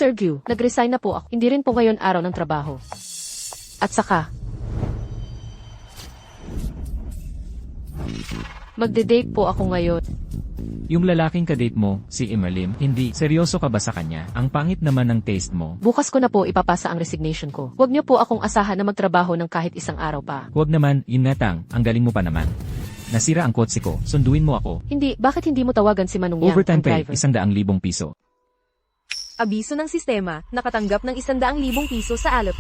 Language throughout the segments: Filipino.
Sir Gu, nag-resign na po ako. Hindi rin po ngayon araw ng trabaho. At saka, magde-date po ako ngayon. Yung lalaking kadate mo, si Imalim, hindi, seryoso ka ba sa kanya? Ang pangit naman ng taste mo. Bukas ko na po ipapasa ang resignation ko. Huwag niyo po akong asahan na magtrabaho ng kahit isang araw pa. Huwag naman, yun nga tang, ang galing mo pa naman. Nasira ang kotse ko, sunduin mo ako. Hindi, bakit hindi mo tawagan si Manong Yang, Overtime ang pay, driver? 100,000 piso. Abiso ng sistema, nakatanggap ng 100,000 piso sa alap.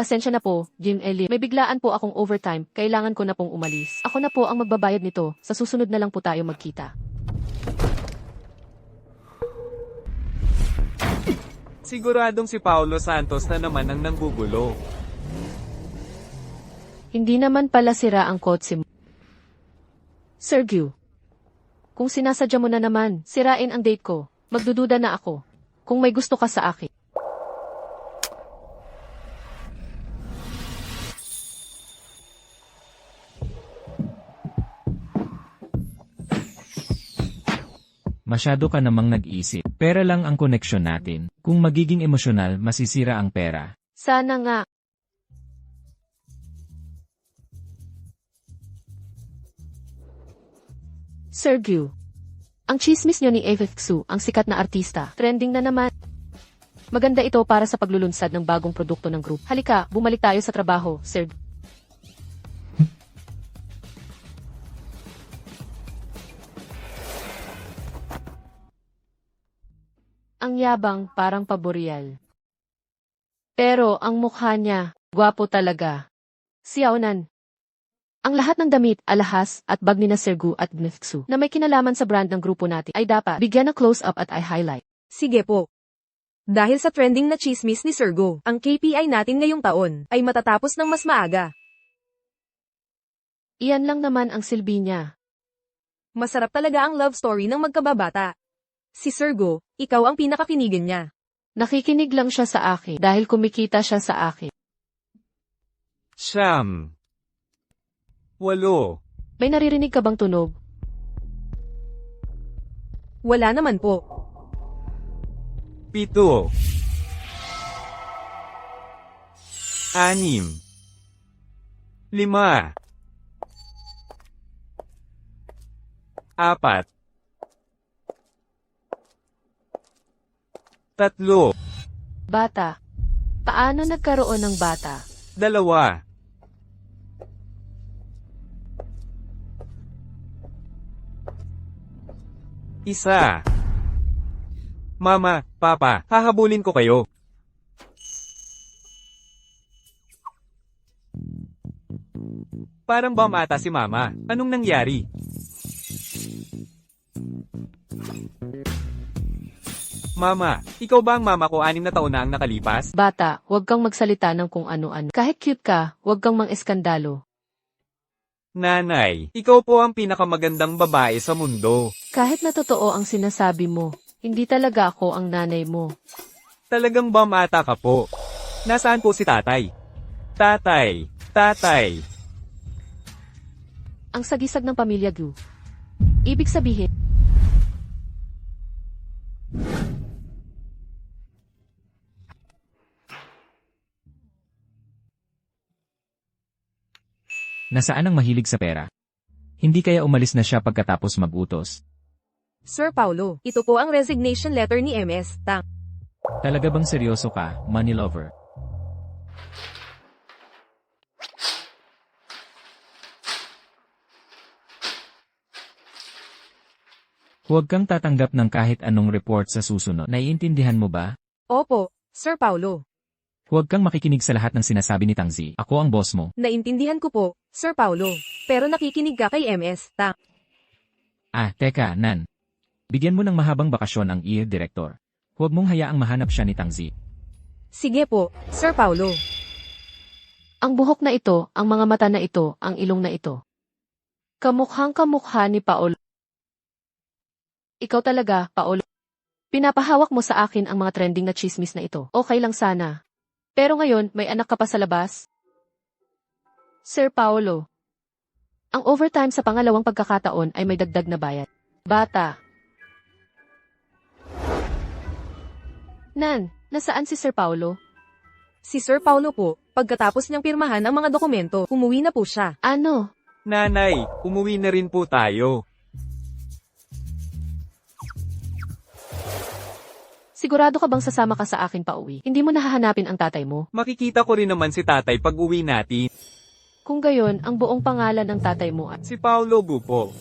Pasensya na po, Jim Eli. May biglaan po akong overtime, kailangan ko na pong umalis. Ako na po ang magbabayad nito, sa susunod na lang po tayo magkita. Siguradong si Paulo Santos na naman ang nanggugulo. Hindi naman pala sira ang kotse mo. Sir Gu, kung sinasadya mo na naman, sirain ang date ko, magdududa na ako. Kung may gusto ka sa akin. Masyado ka namang nag-isip. Pera lang ang koneksyon natin. Kung magiging emosyonal, masisira ang pera. Sana nga. Sir Gu, ang chismis niyo ni Avef Xu, ang sikat na artista, trending na naman. Maganda ito para sa paglulunsad ng bagong produkto ng group. Halika, bumalik tayo sa trabaho, Sir Gu. Ang yabang, parang paboreal. Pero ang mukha niya, gwapo talaga. Xiaonan. Ang lahat ng damit, alahas, at bag ni na Sir Gu at Gnifxu na may kinalaman sa brand ng grupo natin ay dapat bigyan ng close-up at i-highlight. Sige po. Dahil sa trending na chismis ni Sir Go, ang KPI natin ngayong taon ay matatapos ng mas maaga. Iyan lang naman ang silbi niya. Masarap talaga ang love story ng magkababata. Si Sir Go, ikaw ang pinakakinigin niya. Nakikinig lang siya sa akin dahil kumikita siya sa akin. Siyam. 8. May naririnig ka bang tunog? Wala naman po. 7. 6. 5. 4. 3. Bata. Paano nagkaroon ng bata? 2. 1. Mama, Papa, hahabulin ko kayo. Parang bumata si Mama. Anong nangyari? Mama, ikaw ba ang mama ko 6 na taon na ang nakalipas? Bata, huwag kang magsalita ng kung ano-ano. Kahit cute ka, huwag kang mang-eskandalo. Nanay, ikaw po ang pinakamagandang babae sa mundo. Kahit na totoo ang sinasabi mo, hindi talaga ako ang nanay mo. Talagang bumata ka po. Nasaan po si tatay? Tatay, tatay. Ang sagisag ng pamilya Gu. Ibig sabihin, Nasaan ang mahilig sa pera? Hindi kaya umalis na siya pagkatapos mag-utos? Sir Paulo, ito po ang resignation letter ni MS Tang. Talaga bang seryoso ka, money lover? Huwag kang tatanggap ng kahit anong report sa susunod. Naiintindihan mo ba? Opo, Sir Paulo. Huwag kang makikinig sa lahat ng sinasabi ni Tangzi. Ako ang boss mo. Naintindihan ko po, Sir Paulo. Pero nakikinig ka kay MS Tang. Teka, Nan. Bigyan mo ng mahabang bakasyon ang IE Director. Huwag mong hayaang mahanap siya ni Tangzi. Sige po, Sir Paulo. ang buhok na ito, ang mga mata na ito, ang ilong na ito. Kamukhang kamukha ni Paolo. Ikaw talaga, Paolo. Pinapahawak mo sa akin ang mga trending na chismis na ito. Okay lang sana. Pero ngayon, may anak ka pa sa labas? Sir Paolo. Ang overtime sa pangalawang pagkakataon ay may dagdag na bayad. Bata. Nan, nasaan si Sir Paolo? Si Sir Paulo po, pagkatapos niyang pirmahan ang mga dokumento, umuwi na po siya. Ano? Nanay, umuwi na rin po tayo. Sigurado ka bang sasama ka sa akin pauwi? Hindi mo nahahanapin ang tatay mo? Makikita ko rin naman si tatay pag uwi natin. Kung gayon, ang buong pangalan ng tatay mo ay... Si Paolo Bupo.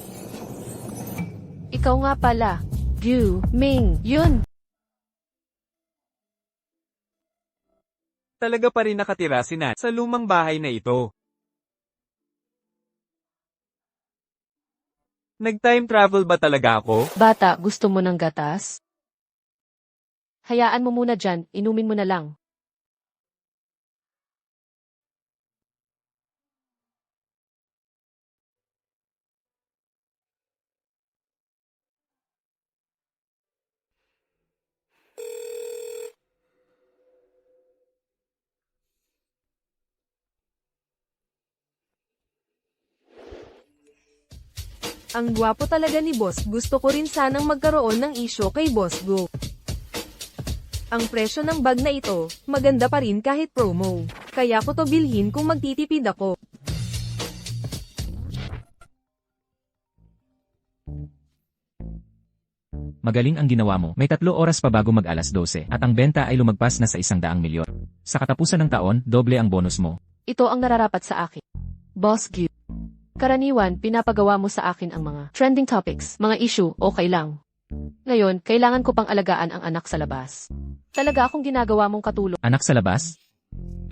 Ikaw nga pala. Gu Ming. Yun. Talaga pa rin nakatira si Nat sa lumang bahay na ito. Nag-time travel ba talaga ako? Bata, gusto mo ng gatas? Hayaan mo muna dyan, inumin mo na lang. Ang gwapo talaga ni Boss, gusto ko rin sanang magkaroon ng isyo kay Boss Go. Ang presyo ng bag na ito, maganda pa rin kahit promo. Kaya ko to bilhin kung magtitipid ako. Magaling ang ginawa mo. May 3 oras pa bago mag alas 12 at ang benta ay lumagpas na sa 100 milyon. Sa katapusan ng taon, doble ang bonus mo. Ito ang nararapat sa akin. Boss Gu. Karaniwan, pinapagawa mo sa akin ang mga trending topics, mga issue, okay lang. Ngayon, kailangan ko pang alagaan ang anak sa labas. Talaga akong ginagawa mong katulong. Anak sa labas?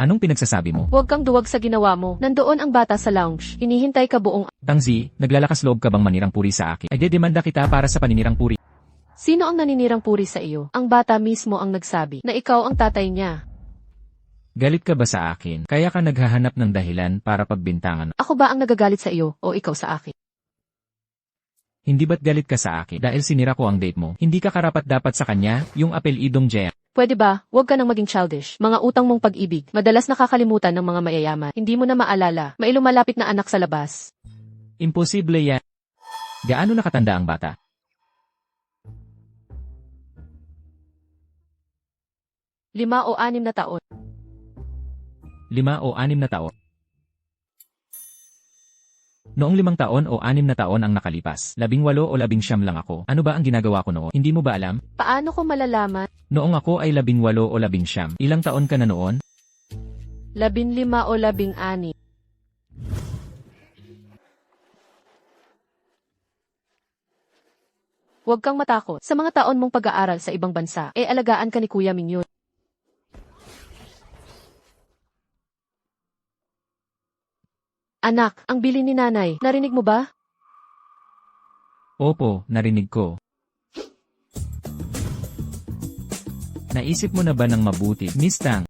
Anong pinagsasabi mo? Huwag kang duwag sa ginawa mo. Nandoon ang bata sa lounge. Hinihintay ka buong... Tangzi, naglalakas loob ka bang manirang puri sa akin? Ay dedemanda kita para sa paninirang puri. Sino ang naninirang puri sa iyo? Ang bata mismo ang nagsabi na ikaw ang tatay niya. Galit ka ba sa akin? Kaya ka naghahanap ng dahilan para pagbintangan. Ako ba ang nagagalit sa iyo o ikaw sa akin? Hindi ba't galit ka sa akin dahil sinira ko ang date mo? Hindi ka karapat dapat sa kanya, yung apelidong Jea. Pwede ba, huwag ka nang maging childish. Mga utang mong pag-ibig, madalas nakakalimutan ng mga mayayaman. Hindi mo na maalala, may lumalapit na anak sa labas. Imposible yan. Gaano nakatanda ang bata? 5 o 6 na taon. 5 o 6 na taon. Noong 5 taon o 6 na taon ang nakalipas, 18 o 19 lang ako. Ano ba ang ginagawa ko noon? Hindi mo ba alam? Paano ko malalaman? Noong ako ay 18 o 19, ilang taon ka na noon? 15 o 16. Huwag kang matakot. Sa mga taon mong pag-aaral sa ibang bansa, alagaan ka ni Kuya Ming yun. Anak, ang bili ni nanay, narinig mo ba? Opo, narinig ko. Naisip mo na ba ng mabuti, Miss Tang?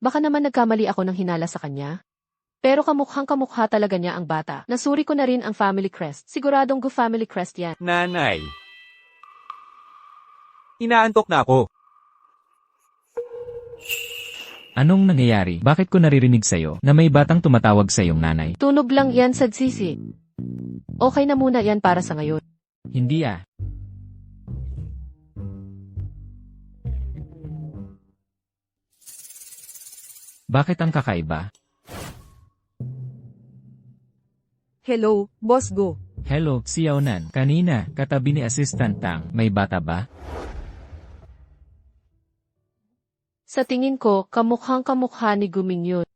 Baka naman nagkamali ako ng hinala sa kanya. Pero kamukhang kamukha talaga niya ang bata. Nasuri ko na rin ang family crest. Siguradong Gu family crest yan. Nanay. Inaantok na ako. Anong nangyayari? Bakit ko naririnig sa'yo na may batang tumatawag sa iyong nanay? Tunog lang yan sa sisi. Okay na muna yan para sa ngayon. Hindi ah. Bakit ang kakaiba? Hello, Boss Go. Hello, si Yaonan. Kanina, katabi ni Assistant Tang, may bata ba? Sa tingin ko, kamukhang kamukha ni Guming yun.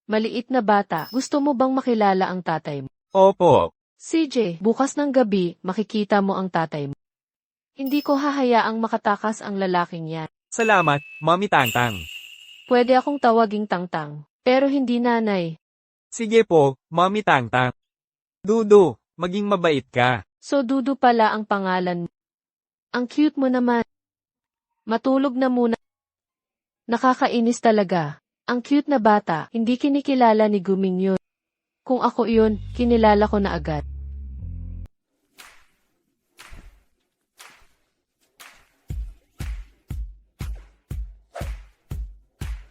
Maliit na bata, gusto mo bang makilala ang tatay mo? Opo. CJ, bukas ng gabi, makikita mo ang tatay mo. Hindi ko hahayaang makatakas ang lalaking yan. Salamat, Mami Tangtang. Pwede akong tawaging Tangtang, pero hindi nanay. Sige po, Mami Tangtang. Dudu, maging mabait ka. So Dudu pala ang pangalan mo. Ang cute mo naman. Matulog na muna. Nakakainis talaga. Ang cute na bata, hindi kinikilala ni Guming yun. Kung ako yun, kinilala ko na agad.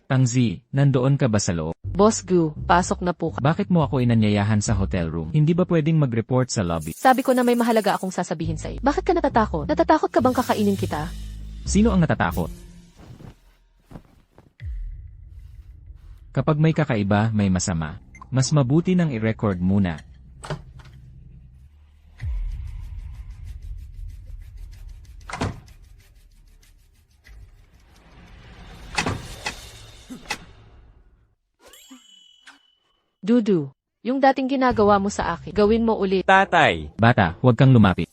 Tangzi, nandoon ka ba sa loob? Boss Gu, pasok na po ka. Bakit mo ako inanyayahan sa hotel room? Hindi ba pwedeng mag-report sa lobby? Sabi ko na may mahalaga akong sasabihin sa'yo. Bakit ka natatakot? Natatakot ka bang kakainin kita? Sino ang natatakot? Kapag may kakaiba, may masama. Mas mabuti nang i-record muna. Dudu, yung dating ginagawa mo sa akin, gawin mo ulit. Tatay, Bata, huwag kang lumapit.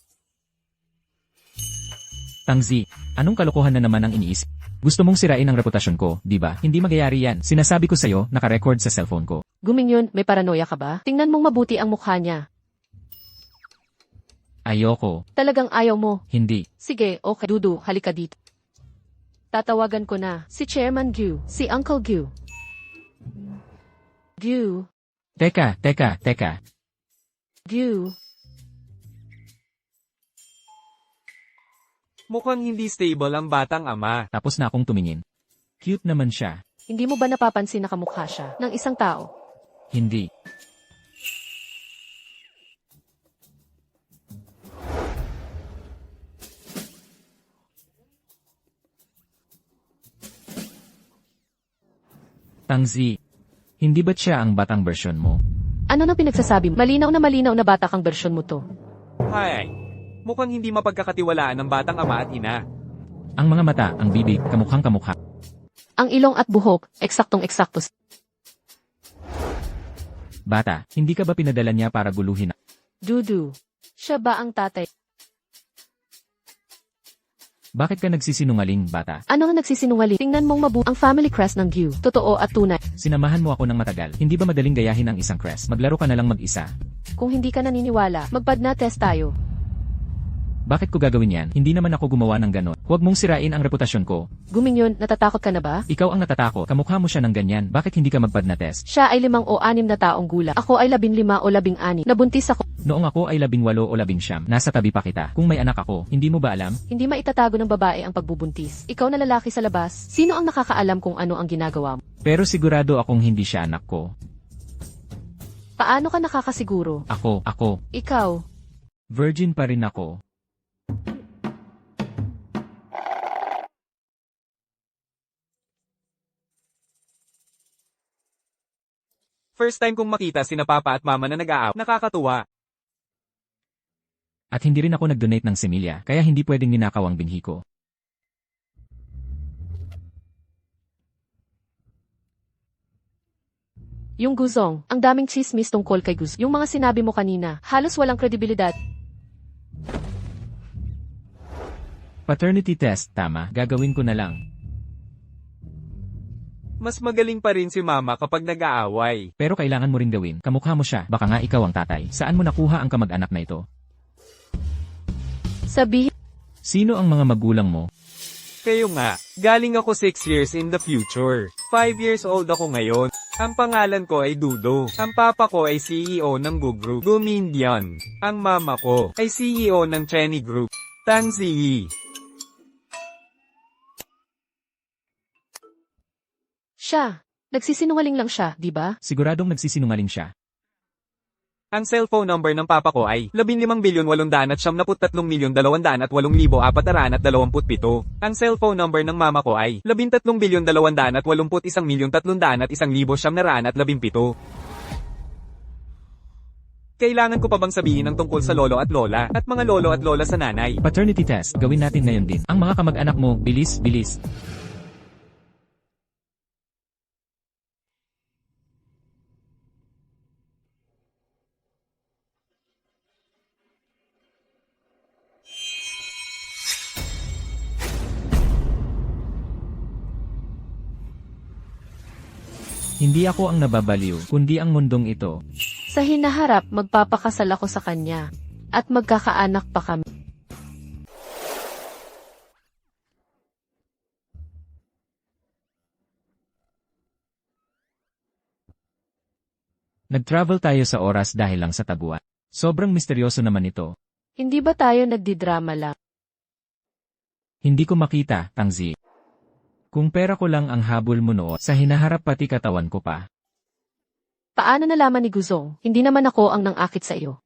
Tangzi, anong kalokohan na naman ang iniisip? Gusto mong sirain ang reputasyon ko, di ba? Hindi magyayari yan. Sinasabi ko sa'yo, naka-record sa cellphone ko. Guming yun, may paranoia ka ba? Tingnan mong mabuti ang mukha niya. Ayoko. Talagang ayaw mo. Hindi. Sige, okay. Dudu, halika dito. Tatawagan ko na. Si Chairman Gu. Si Uncle Gu. Gu. Teka. Gu. mukhang hindi stable ang batang ama. Tapos na akong tumingin. Cute naman siya. Hindi mo ba napapansin na kamukha siya ng isang tao? Hindi. Tangzi, hindi ba't siya ang batang bersyon mo? Ano nang pinagsasabi mo? Malinaw na bata kang bersyon mo to. Hay, mukhang hindi mapagkakatiwalaan ng batang ama at ina. Ang mga mata, ang bibig, kamukhang kamukha. Ang ilong at buhok, eksaktong-eksakto. Bata, hindi ka ba pinadala niya para guluhin? Dudu, siya ba ang tatay? Bakit ka nagsisinungaling, bata? Ano nga nagsisinungaling? Tingnan mong mabuti ang family crest ng Gu. Totoo at tunay. Sinamahan mo ako ng matagal. Hindi ba madaling gayahin ang isang crest? Maglaro ka na lang mag-isa. Kung hindi ka naniniwala, magpadna test tayo. Bakit ko gagawin yan? Hindi naman ako gumawa ng ganon. Huwag mong sirain ang reputasyon ko. Guming yun, natatakot ka na ba? Ikaw ang natatakot. Kamukha mo siya ng ganyan. Bakit hindi ka magpadna test? Siya ay 5 o 6 na taong gulang. Ako ay 15 o 16. Nabuntis ako. Noong ako ay 18 o 19, nasa tabi pa kita. Kung may anak ako, hindi mo ba alam? Hindi maitatago ng babae ang pagbubuntis. Ikaw na lalaki sa labas. Sino ang nakakaalam kung ano ang ginagawa mo? Pero sigurado akong hindi siya anak ko. Paano ka nakakasiguro? Ako. Ikaw. Virgin pa rin ako. First time kong makita sina papa at mama na nag-aaw. Nakakatuwa. At hindi rin ako nag-donate ng semilya, kaya hindi pwedeng ninakaw ang binhi ko. Yung Guzong, ang daming chismis tungkol kay Guz. Yung mga sinabi mo kanina, halos walang kredibilidad. Paternity test, tama. Gagawin ko na lang. Mas magaling pa rin si mama kapag nag-aaway. Pero kailangan mo rin gawin. Kamukha mo siya. Baka nga ikaw ang tatay. Saan mo nakuha ang kamag-anak na ito? Sabihin, Sino ang mga magulang mo? Kayo nga, galing ako 6 years in the future. 5 years old ako ngayon. Ang pangalan ko ay Dudo. Ang papa ko ay CEO ng Gu Group, Gumindian. Ang mama ko ay CEO ng Chenny Group, Tang Ziyi. siya. Nagsisinungaling lang siya, di ba? Siguradong nagsisinungaling siya. Ang cellphone number ng papa ko ay 15,893,208,427. Ang cellphone number ng mama ko ay 13,281,300,117. Kailangan ko pa bang sabihin ang tungkol sa lolo at lola, at mga lolo at lola sa nanay? Paternity test, gawin natin ngayon din. Ang mga kamag-anak mo, bilis. Hindi ako ang nababaliw, kundi ang mundong ito. Sa hinaharap, magpapakasal ako sa kanya. At magkakaanak pa kami. Nag-travel tayo sa oras dahil lang sa taguan. Sobrang misteryoso naman ito. Hindi ba tayo nagdidrama lang? Hindi ko makita, Tangzi. Kung pera ko lang ang habol mo noon, sa hinaharap pati katawan ko pa. Paano nalaman ni Guzong? Hindi naman ako ang nang-akit sa iyo.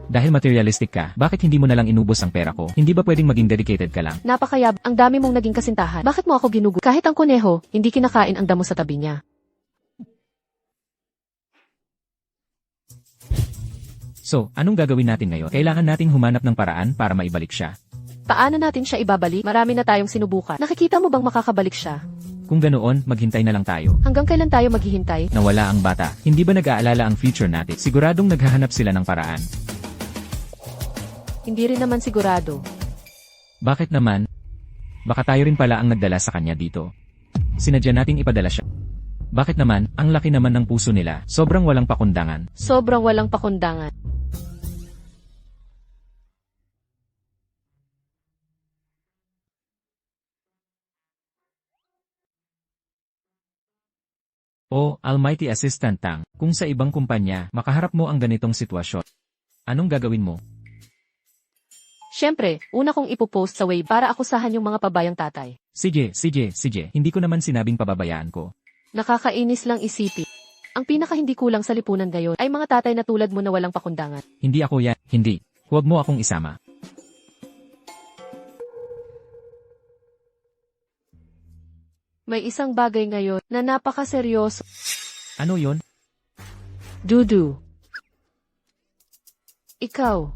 Dahil materialistic ka, bakit hindi mo na lang inubos ang pera ko? Hindi ba pwedeng maging dedicated ka lang? Napakayab, ang dami mong naging kasintahan. Bakit mo ako ginugo? Kahit ang kuneho, hindi kinakain ang damo sa tabi niya. So, anong gagawin natin ngayon? Kailangan nating humanap ng paraan para maibalik siya. Paano natin siya ibabalik? Marami na tayong sinubukan. Nakikita mo bang makakabalik siya? Kung ganoon, maghintay na lang tayo. Hanggang kailan tayo maghihintay? Nawala ang bata. Hindi ba nag-aalala ang future natin? Siguradong naghahanap sila ng paraan. Hindi rin naman sigurado. Bakit naman? Baka tayo rin pala ang nagdala sa kanya dito. Sinadya nating ipadala siya. Bakit naman? Ang laki naman ng puso nila. Sobrang walang pakundangan. Sobrang walang pakundangan. O, Almighty Assistant Tang, kung sa ibang kumpanya, makaharap mo ang ganitong sitwasyon. Anong gagawin mo? Siyempre, una kong ipopost sa Wave para akusahan yung mga pabayang tatay. Sige, hindi ko naman sinabing pababayaan ko. Nakakainis lang isipin. Ang pinaka hindi kulang sa lipunan ngayon ay mga tatay na tulad mo na walang pakundangan. Hindi ako yan, hindi. Huwag mo akong isama. May isang bagay ngayon na napakaseryoso. Ano yon? Dudu. Ikaw,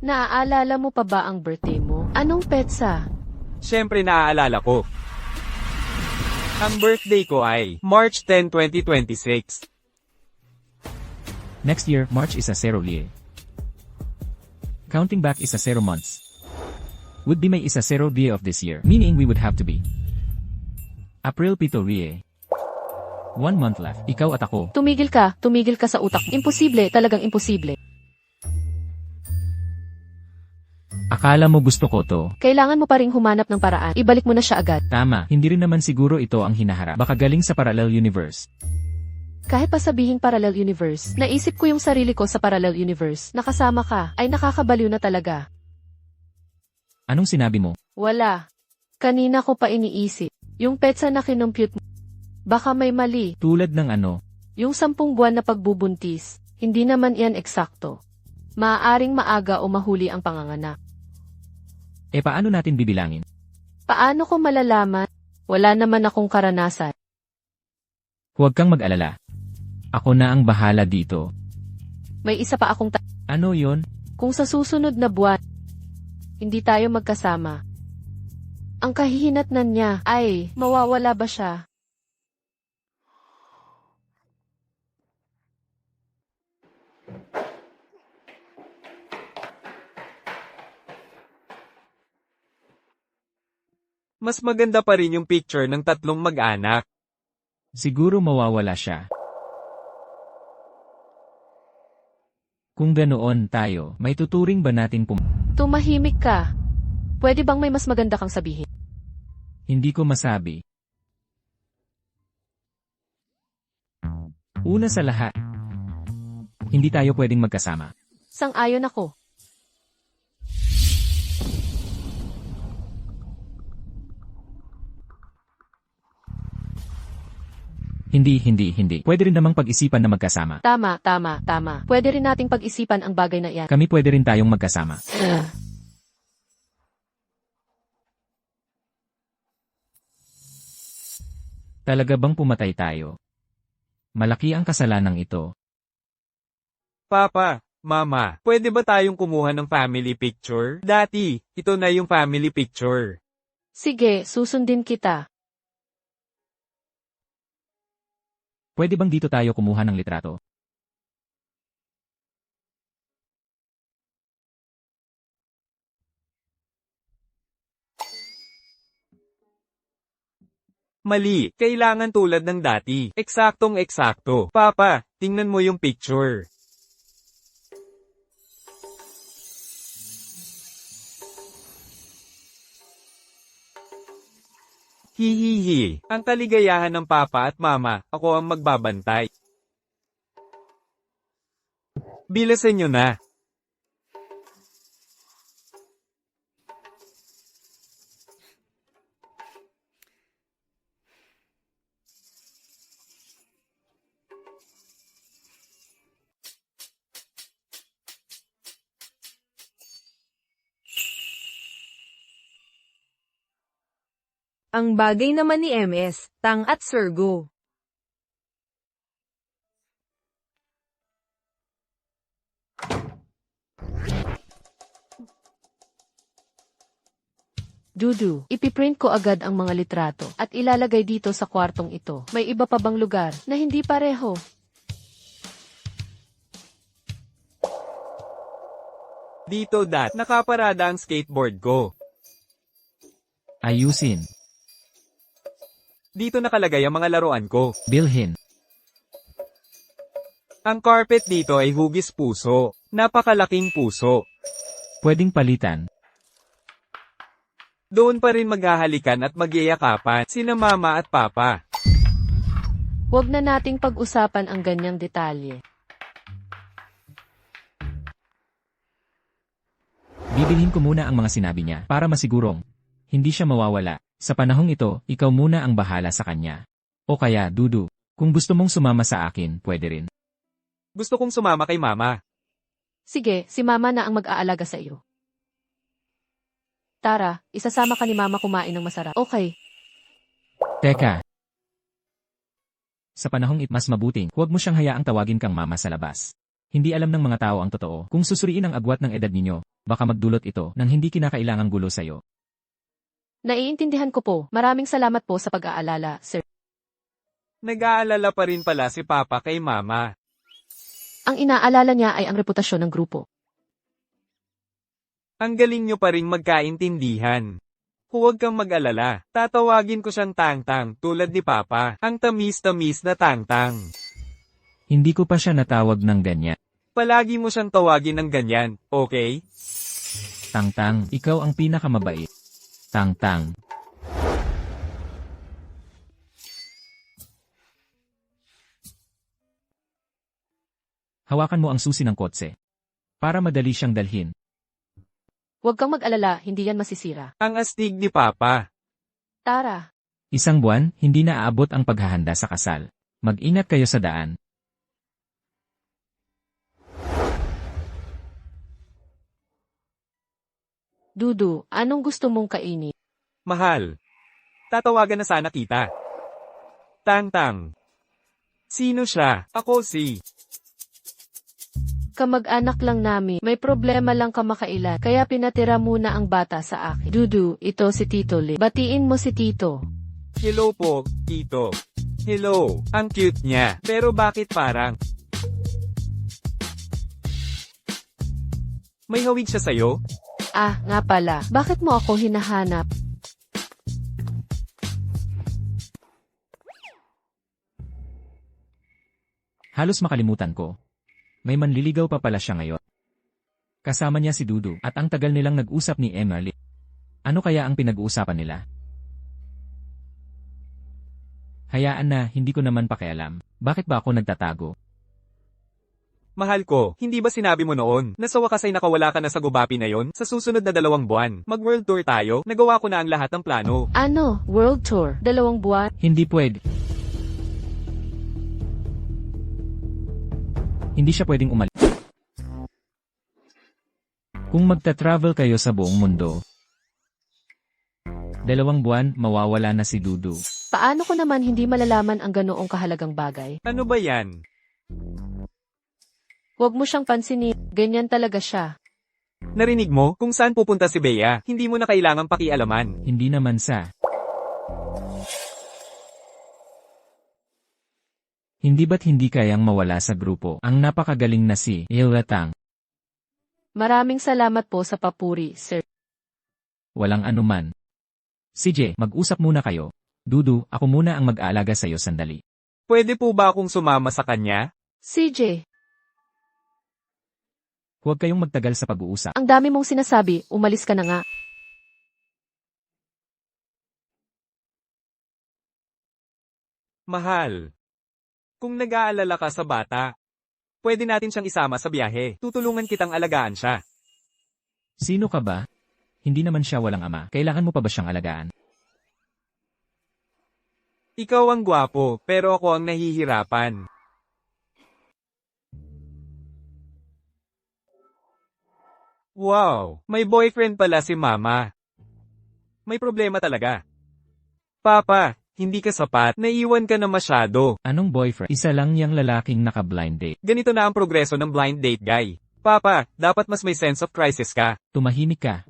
naaalala mo pa ba ang birthday mo? Anong petsa? Siyempre naaalala ko. Ang birthday ko ay March 10, 2026. Next year, March is a 0 year. Counting back is a 0 months. Would be May is a 0 day of this year, meaning we would have to be April Pito Rie. 1 month left. Ikaw at ako. Tumigil ka sa utak. Imposible, talagang imposible. Akala mo gusto ko to? Kailangan mo pa ring humanap ng paraan. Ibalik mo na siya agad. Tama, hindi rin naman siguro ito ang hinaharap. Baka galing sa parallel universe. Kahit pa sabihing parallel universe, naisip ko yung sarili ko sa parallel universe. Nakasama ka, ay nakakabaliw na talaga. Anong sinabi mo? Wala. Kanina ko pa iniisip. Yung petsa na kinumpute mo. Baka may mali. Tulad ng ano? Yung 10 buwan na pagbubuntis. Hindi naman yan eksakto. Maaaring maaga o mahuli ang panganganak. Paano natin bibilangin? Paano ko malalaman? Wala naman akong karanasan. Huwag kang mag-alala. Ako na ang bahala dito. May isa pa akong Ano yon? Kung sa susunod na buwan, hindi tayo magkasama. Ang kahihinatnan niya ay mawawala ba siya? Mas maganda pa rin yung picture ng tatlong mag-anak. Siguro mawawala siya. Kung ganoon tayo, may tuturing ba natin Tumahimik ka. Pwede bang may mas maganda kang sabihin? Hindi ko masabi. Una sa lahat, hindi tayo pwedeng magkasama. Sang-ayon ako. Hindi. Pwede rin namang pag-isipan na magkasama. Tama. Pwede rin nating pag-isipan ang bagay na iyan. Kami pwede rin tayong magkasama. Talaga bang pumatay tayo? Malaki ang kasalanang ito. Papa, Mama, pwede ba tayong kumuha ng family picture? Dati, ito na yung family picture. Sige, susundin kita. Pwede bang dito tayo kumuha ng litrato? Mali, kailangan tulad ng dati. Eksaktong-eksakto. Papa, tingnan mo yung picture. Hihihi. Ang kaligayahan ng papa at mama, ako ang magbabantay. Bilisan nyo na. Ang bagay naman ni MS, Tang at Sergo. Dudu, ipiprint ko agad ang mga litrato at ilalagay dito sa kwartong ito. May iba pa bang lugar na hindi pareho? Dito dat, nakaparada ang skateboard ko. Ayusin. Dito nakalagay ang mga laruan ko. Bilhin. Ang carpet dito ay hugis puso. Napakalaking puso. Pwedeng palitan. Doon pa rin maghahalikan at magyayakapan sina mama at papa. Huwag na nating pag-usapan ang ganyang detalye. Bibilhin ko muna ang mga sinabi niya para masigurong hindi siya mawawala. Sa panahong ito, ikaw muna ang bahala sa kanya. O kaya, Dudu, kung gusto mong sumama sa akin, pwede rin. Gusto kong sumama kay mama. Sige, si mama na ang mag-aalaga sa iyo. Tara, isasama ka ni mama kumain ng masarap. Okay. Teka. Sa panahong mas mabuting, huwag mo siyang hayaang tawagin kang mama sa labas. Hindi alam ng mga tao ang totoo. Kung susuriin ang agwat ng edad ninyo, baka magdulot ito ng hindi kinakailangang gulo sa'yo. Naiintindihan ko po. Maraming salamat po sa pag-aalala, sir. Nag-aalala pa rin pala si papa kay mama. Ang inaalala niya ay ang reputasyon ng grupo. Ang galing nyo pa ring magkaintindihan. Huwag kang mag-alala. Tatawagin ko siyang Tang-Tang tulad ni papa. Ang tamis-tamis na Tang-Tang. Hindi ko pa siya natawag ng ganyan. Palagi mo siyang tawagin ng ganyan, okay? Tang-Tang, ikaw ang pinakamabait. Tang-Tang. Hawakan mo ang susi ng kotse. Para madali siyang dalhin. Huwag kang mag-alala, hindi yan masisira. Ang astig ni papa. Tara. Isang buwan, hindi na aabot ang paghahanda sa kasal. Mag-ingat kayo sa daan. Dudu, anong gusto mong kainin? Mahal. Tatawagan na sana kita. Tang-Tang. Sino siya? Ako si... Kamag-anak lang namin. May problema lang kamakailan. Kaya pinatira muna ang bata sa akin. Dudu, ito si Tito Lee. Batiin mo si Tito. Hello po, Tito. Hello. Ang cute niya. Pero bakit parang... May hawig siya sa'yo? Ah, nga pala. Bakit mo ako hinahanap? Halos makalimutan ko. May manliligaw pa pala siya ngayon. Kasama niya si Dudu at ang tagal nilang nag-usap ni Emily. Ano kaya ang pinag-uusapan nila? Hayaan na, hindi ko naman pakialam. Bakit ba ako nagtatago? Mahal ko, hindi ba sinabi mo noon na sa wakas ay nakawala ka na sa gubapi na yon? Sa susunod na 2 buwan, mag-world tour tayo? Nagawa ko na ang lahat ng plano. Ano? World Tour? 2 buwan? Hindi pwede. Hindi siya pwedeng umalis. Kung magta-travel kayo sa buong mundo, 2 buwan, mawawala na si Dudu. Paano ko naman hindi malalaman ang ganoong kahalagang bagay? Ano ba yan? Huwag mo siyang pansinin. Ganyan talaga siya. Narinig mo kung saan pupunta si Bea? Hindi mo na kailangang pakialaman. Hindi naman sa... Hindi ba't hindi kayang mawala sa grupo ang napakagaling na si Ilatang? Maraming salamat po sa papuri, sir. Walang anuman. CJ, mag-usap muna kayo. Dudu, ako muna ang mag-aalaga sa'yo sandali. Pwede po ba akong sumama sa kanya? CJ, Huwag kayong magtagal sa pag-uusap. ang dami mong sinasabi, umalis ka na nga. Mahal. Kung nag-aalala ka sa bata, Pwede natin siyang isama sa biyahe. Tutulungan kitang alagaan siya. Sino ka ba? Hindi naman siya walang ama. Kailangan mo pa ba siyang alagaan? Ikaw ang gwapo, pero ako ang nahihirapan. Wow, may boyfriend pala si Mama. May problema talaga. Papa, hindi ka sapat. Naiwan ka na masyado. Anong boyfriend? Isa lang yang lalaking naka-blind date. Ganito na ang progreso ng blind date guy. Papa, dapat mas may sense of crisis ka. Tumahimik ka.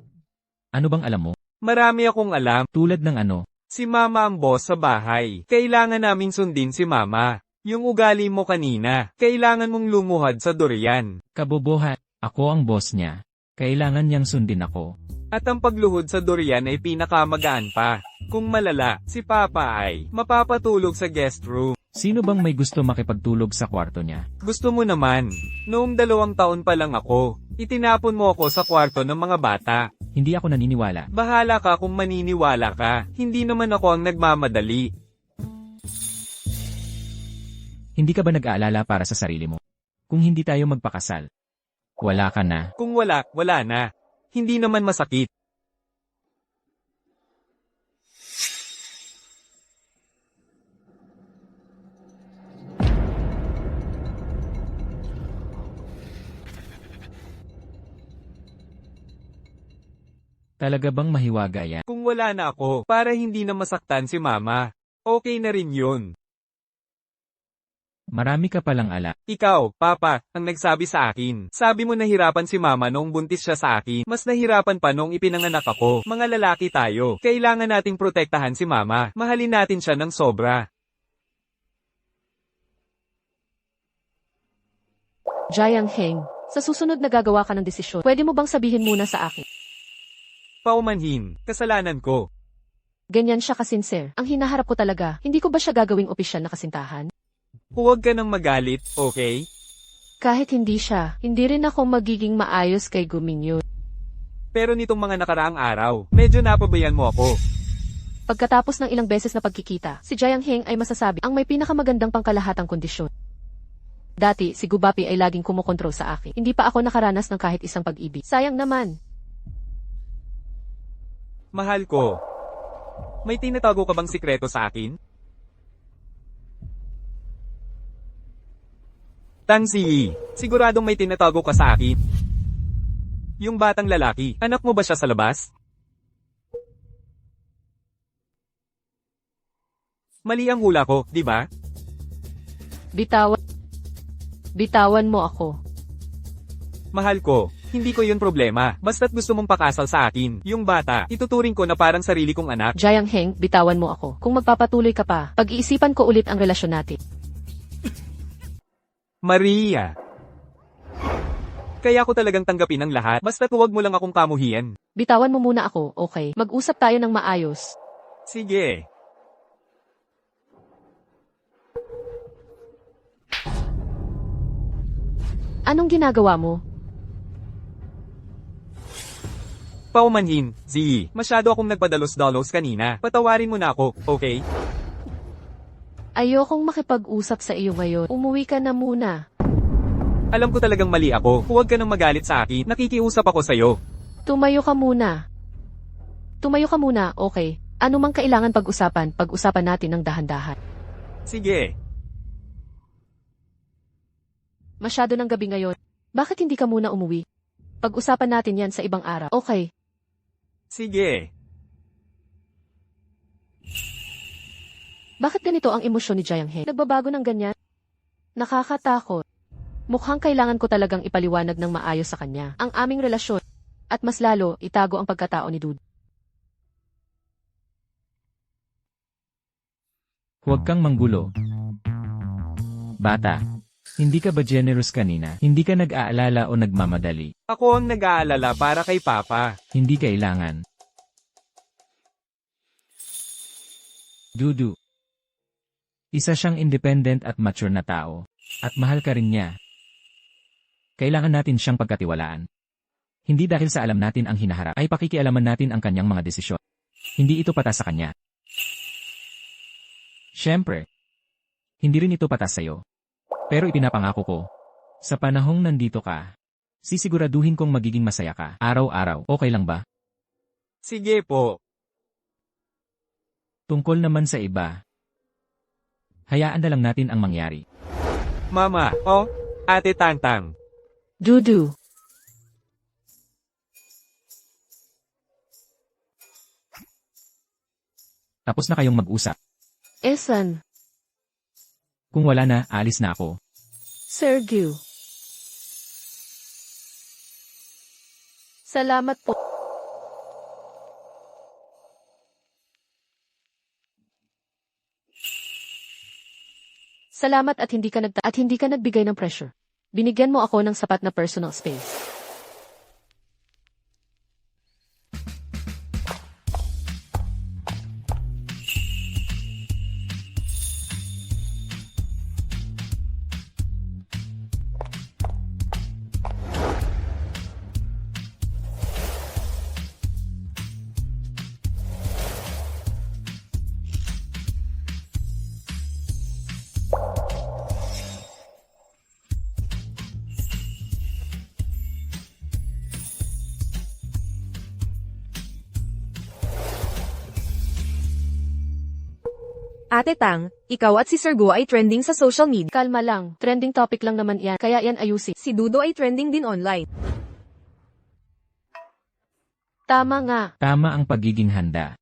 Ano bang alam mo? Marami akong alam. Tulad ng ano? Si Mama ang boss sa bahay. Kailangan naming sundin si Mama. Yung ugali mo kanina, kailangan mong lumuhad sa durian. Kabobohan. Ako ang boss niya. Kailangan niyang sundin ako. At ang pagluhod sa durian ay pinakamagaan pa. Kung malala, si Papa ay mapapatulog sa guest room. Sino bang may gusto makipagtulog sa kwarto niya? Gusto mo naman. Noong 2 taon pa lang ako, itinapon mo ako sa kwarto ng mga bata. Hindi ako naniniwala. Bahala ka kung maniniwala ka. Hindi naman ako ang nagmamadali. Hindi ka ba nag-aalala para sa sarili mo? Kung hindi tayo magpakasal, wala ka na. Kung wala, wala na. Hindi naman masakit. Talaga bang mahiwaga yan? Kung wala na ako, para hindi na masaktan si Mama, okay na rin yun. Marami ka palang ala. Ikaw, Papa, ang nagsabi sa akin. Sabi mo nahirapan si Mama noong buntis siya sa akin. Mas nahirapan pa noong ipinanganak ako. Mga lalaki tayo. Kailangan nating protektahan si Mama. Mahalin natin siya ng sobra. Jiang Heng, sa susunod na gagawa ka ng desisyon, pwede mo bang sabihin muna sa akin? Paumanhin, kasalanan ko. Ganyan siya kasinser. Ang hinaharap ko talaga, hindi ko ba siya gagawing opisyal na kasintahan? Huwag ka nang magalit, okay? Kahit hindi siya, hindi rin ako magiging maayos kay Guminyo. Pero nitong mga nakaraang araw, medyo napabayan mo ako. Pagkatapos ng ilang beses na pagkikita, si Jiang Heng ay masasabi ang may pinakamagandang pangkalahatang kondisyon. Dati, si Gubapi ay laging kumokontrol sa akin. Hindi pa ako nakaranas ng kahit isang pag-ibig. Sayang naman. Mahal ko. May tinatago ka bang sikreto sa akin? Tangsi, siguradong may tinatago ka sa akin. Yung batang lalaki, anak mo ba siya sa labas? Mali ang hula ko, di ba? Bitawan mo ako. Mahal ko, hindi ko yun problema. Basta't gusto mong pakasal sa akin. Yung bata, ituturing ko na parang sarili kong anak. Jiang Heng, bitawan mo ako. Kung magpapatuloy ka pa, pag-iisipan ko ulit ang relasyon natin. Maria. Kaya ko talagang tanggapin ang lahat, basta't huwag mo lang akong kamuhian. Bitawan mo muna ako, okay? Mag-usap tayo ng maayos. Sige. Anong ginagawa mo? Paumanhin, Z. Masyado akong nagpadalos-dalos kanina. Patawarin mo na ako, okay? Ayokong makipag-usap sa iyo ngayon. Umuwi ka na muna. Alam ko talagang mali ako. Huwag ka nang magalit sa akin. Nakikiusap ako sa'yo. Tumayo ka muna. Tumayo ka muna, okay? Ano mang kailangan pag-usapan, pag-usapan natin ng dahan-dahan. Sige. Masyado ng gabi ngayon. Bakit hindi ka muna umuwi? Pag-usapan natin yan sa ibang araw. Okay. Sige. Bakit ganito ang emosyon ni Jiang Heng? Nagbabago ng ganyan? Nakakatakot. Mukhang kailangan ko talagang ipaliwanag ng maayos sa kanya ang aming relasyon. At mas lalo, itago ang pagkatao ni Dudu. Huwag kang manggulo. Bata, hindi ka ba generous kanina? Hindi ka nag-aalala o nagmamadali? Ako ang nag-aalala para kay Papa. Hindi kailangan. Dudu. Isa siyang independent at mature na tao. At mahal ka rin niya. Kailangan natin siyang pagkatiwalaan. Hindi dahil sa alam natin ang hinaharap, ay pakikialaman natin ang kanyang mga desisyon. Hindi ito patas sa kanya. Siyempre, hindi rin ito patas sa'yo. Pero ipinapangako ko, Sa panahong nandito ka, sisiguraduhin kong magiging masaya ka. Araw-araw, okay lang ba? Sige po. Tungkol naman sa iba, hayaan na lang natin ang mangyari. Mama, oh, Ate Tangtang. Dudu. Tapos na kayong mag-usap. Esan. Kung wala na, alis na ako. Sergio. Salamat po. Salamat at hindi ka nagbigay ng pressure. Binigyan mo ako ng sapat na personal space. Ate Tang, ikaw at si Sergo ay trending sa social media. Kalma lang, trending topic lang naman yan, kaya yan ayusin. Si Dudo ay trending din online. Tama nga. Tama ang pagiging handa.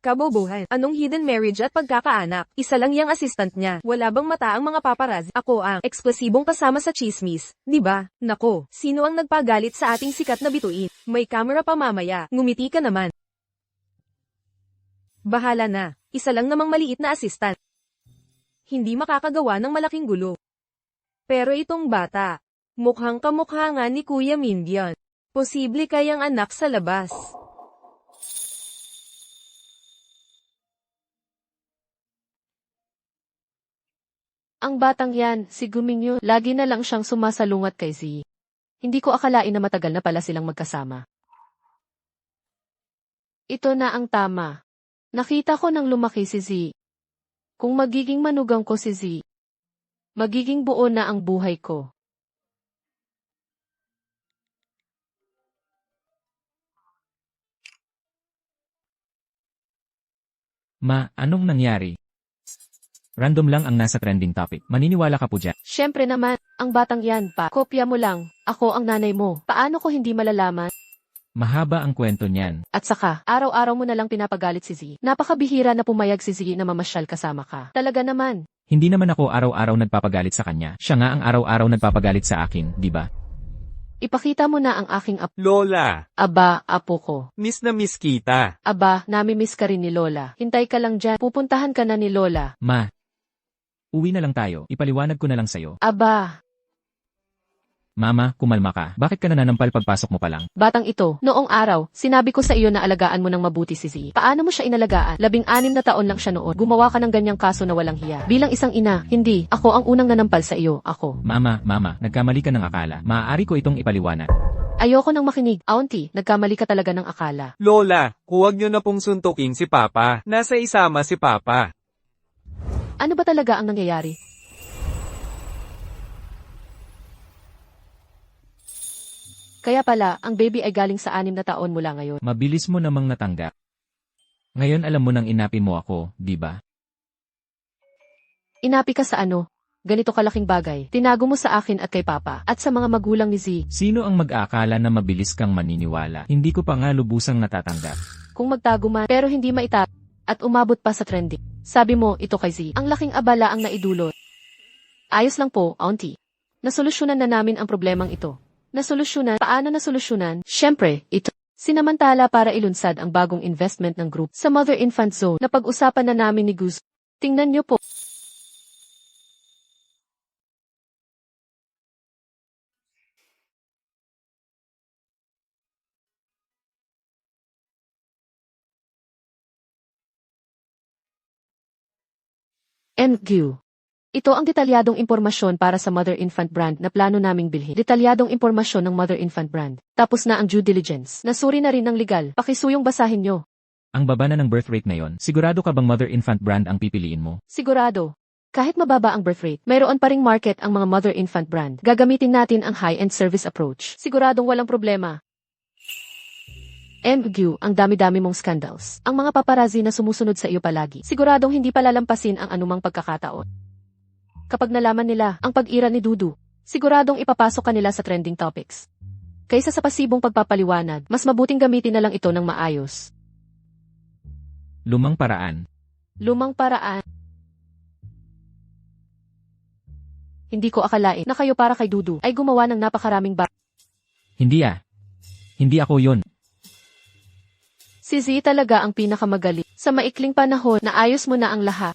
Kabobohan. Anong hidden marriage at pagkakaanak? Isa lang yang assistant niya. Wala bang mata ang mga paparazzi? Ako ang eksplosibong kasama sa chismis. Di ba? Nako, sino ang nagpagalit sa ating sikat na bituin? May camera pa mamaya. Ngumiti ka naman. Bahala na. Isa lang namang maliit na assistant. Hindi makakagawa ng malaking gulo. Pero itong bata, mukhang kamukha nga ni Kuya Mindian. Posible kayang anak sa labas. Ang batang yan, si Gumingyo, lagi na lang siyang sumasalungat kay Z. Hindi ko akalain na matagal na pala silang magkasama. Ito na ang tama. Nakita ko nang lumaki si Z. Kung magiging manugang ko si Z, magiging buo na ang buhay ko. Ma, anong nangyari? Random lang ang nasa trending topic. Maniniwala ka po dyan. Siyempre naman, ang batang yan pa. Kopya mo lang, ako ang nanay mo. Paano ko hindi malalaman? Mahaba ang kwento niyan. At saka, araw-araw mo na lang pinapagalit si Z. Napakabihira na pumayag si Z na mamasyal kasama ka. Talaga naman. Hindi naman ako araw-araw nagpapagalit sa kanya. Siya nga ang araw-araw nagpapagalit sa akin, di ba? Ipakita mo na ang aking Lola, aba, apo ko. miss na miss kita. Aba, nami-miss ka rin ni Lola. Hintay ka lang dyan, pupuntahan ka na ni Lola. Ma, uwi na lang tayo. Ipaliwanag ko na lang sa'yo. Aba, Mama, kumalma ka. Bakit ka nananampal pagpasok mo pa lang? batang ito, noong araw, sinabi ko sa iyo na alagaan mo ng mabuti si Z. Paano mo siya inalagaan? 16 na taon lang siya noon. Gumawa ka ng ganyang kaso na walang hiya. Bilang isang ina, hindi. Ako ang unang nanampal sa iyo. Ako. Mama, nagkamali ka ng akala. Maaari ko itong ipaliwanag. Ayoko nang makinig. Auntie, nagkamali ka talaga ng akala. Lola, huwag niyo na pong suntukin si Papa. Nasa isama si Papa. Ano ba talaga ang nangyayari? Kaya pala, ang baby ay galing sa 6 na taon mula ngayon. Mabilis mo namang natanggap. Ngayon alam mo nang inapi mo ako, di ba? Inapi ka sa ano? Ganito kalaking bagay. Tinago mo sa akin at kay Papa, at sa mga magulang ni Z. Sino ang mag-aakala na mabilis kang maniniwala? Hindi ko pa nga lubusang natatanggap. Kung magtago man, pero hindi maitap, at umabot pa sa trending. Sabi mo, ito kay Z. Ang laking abala ang naidulot. Ayos lang po, Auntie. Nasolusyonan na namin ang problemang ito. Nasolusyonan? Paano nasolusyonan? Siyempre, ito. Sinamantala para ilunsad ang bagong investment ng group sa Mother Infant Zone na pag-usapan na namin ni Gus. Tingnan niyo po. MQ. Ito ang detalyadong impormasyon para sa Mother Infant brand na plano naming bilhin. Detalyadong impormasyon ng Mother Infant brand. Tapos na ang due diligence. Nasuri na rin ng legal. Pakisuyong basahin nyo. Ang baba na ng birth rate ngayon, sigurado ka bang mother-infant brand ang pipiliin mo? Sigurado. Kahit mababa ang birth rate, mayroon pa ring market ang mga mother-infant brand. Gagamitin natin ang high-end service approach. Siguradong walang problema. MG, ang dami-dami mong scandals. Ang mga paparazzi na sumusunod sa iyo palagi. Siguradong hindi palalampasin ang anumang pagkakataon. Kapag nalaman nila ang pag-ira ni Dudu, siguradong ipapasok ka nila sa trending topics. Kaysa sa pasibong pagpapaliwanag, mas mabuting gamitin na lang ito ng maayos. Lumang paraan. Lumang paraan. Hindi ko akalain na kayo para kay Dudu ay gumawa ng napakaraming Hindi ah. Hindi ako yon. Si Z talaga ang pinakamagaling. Sa maikling panahon, naayos mo na ang lahat.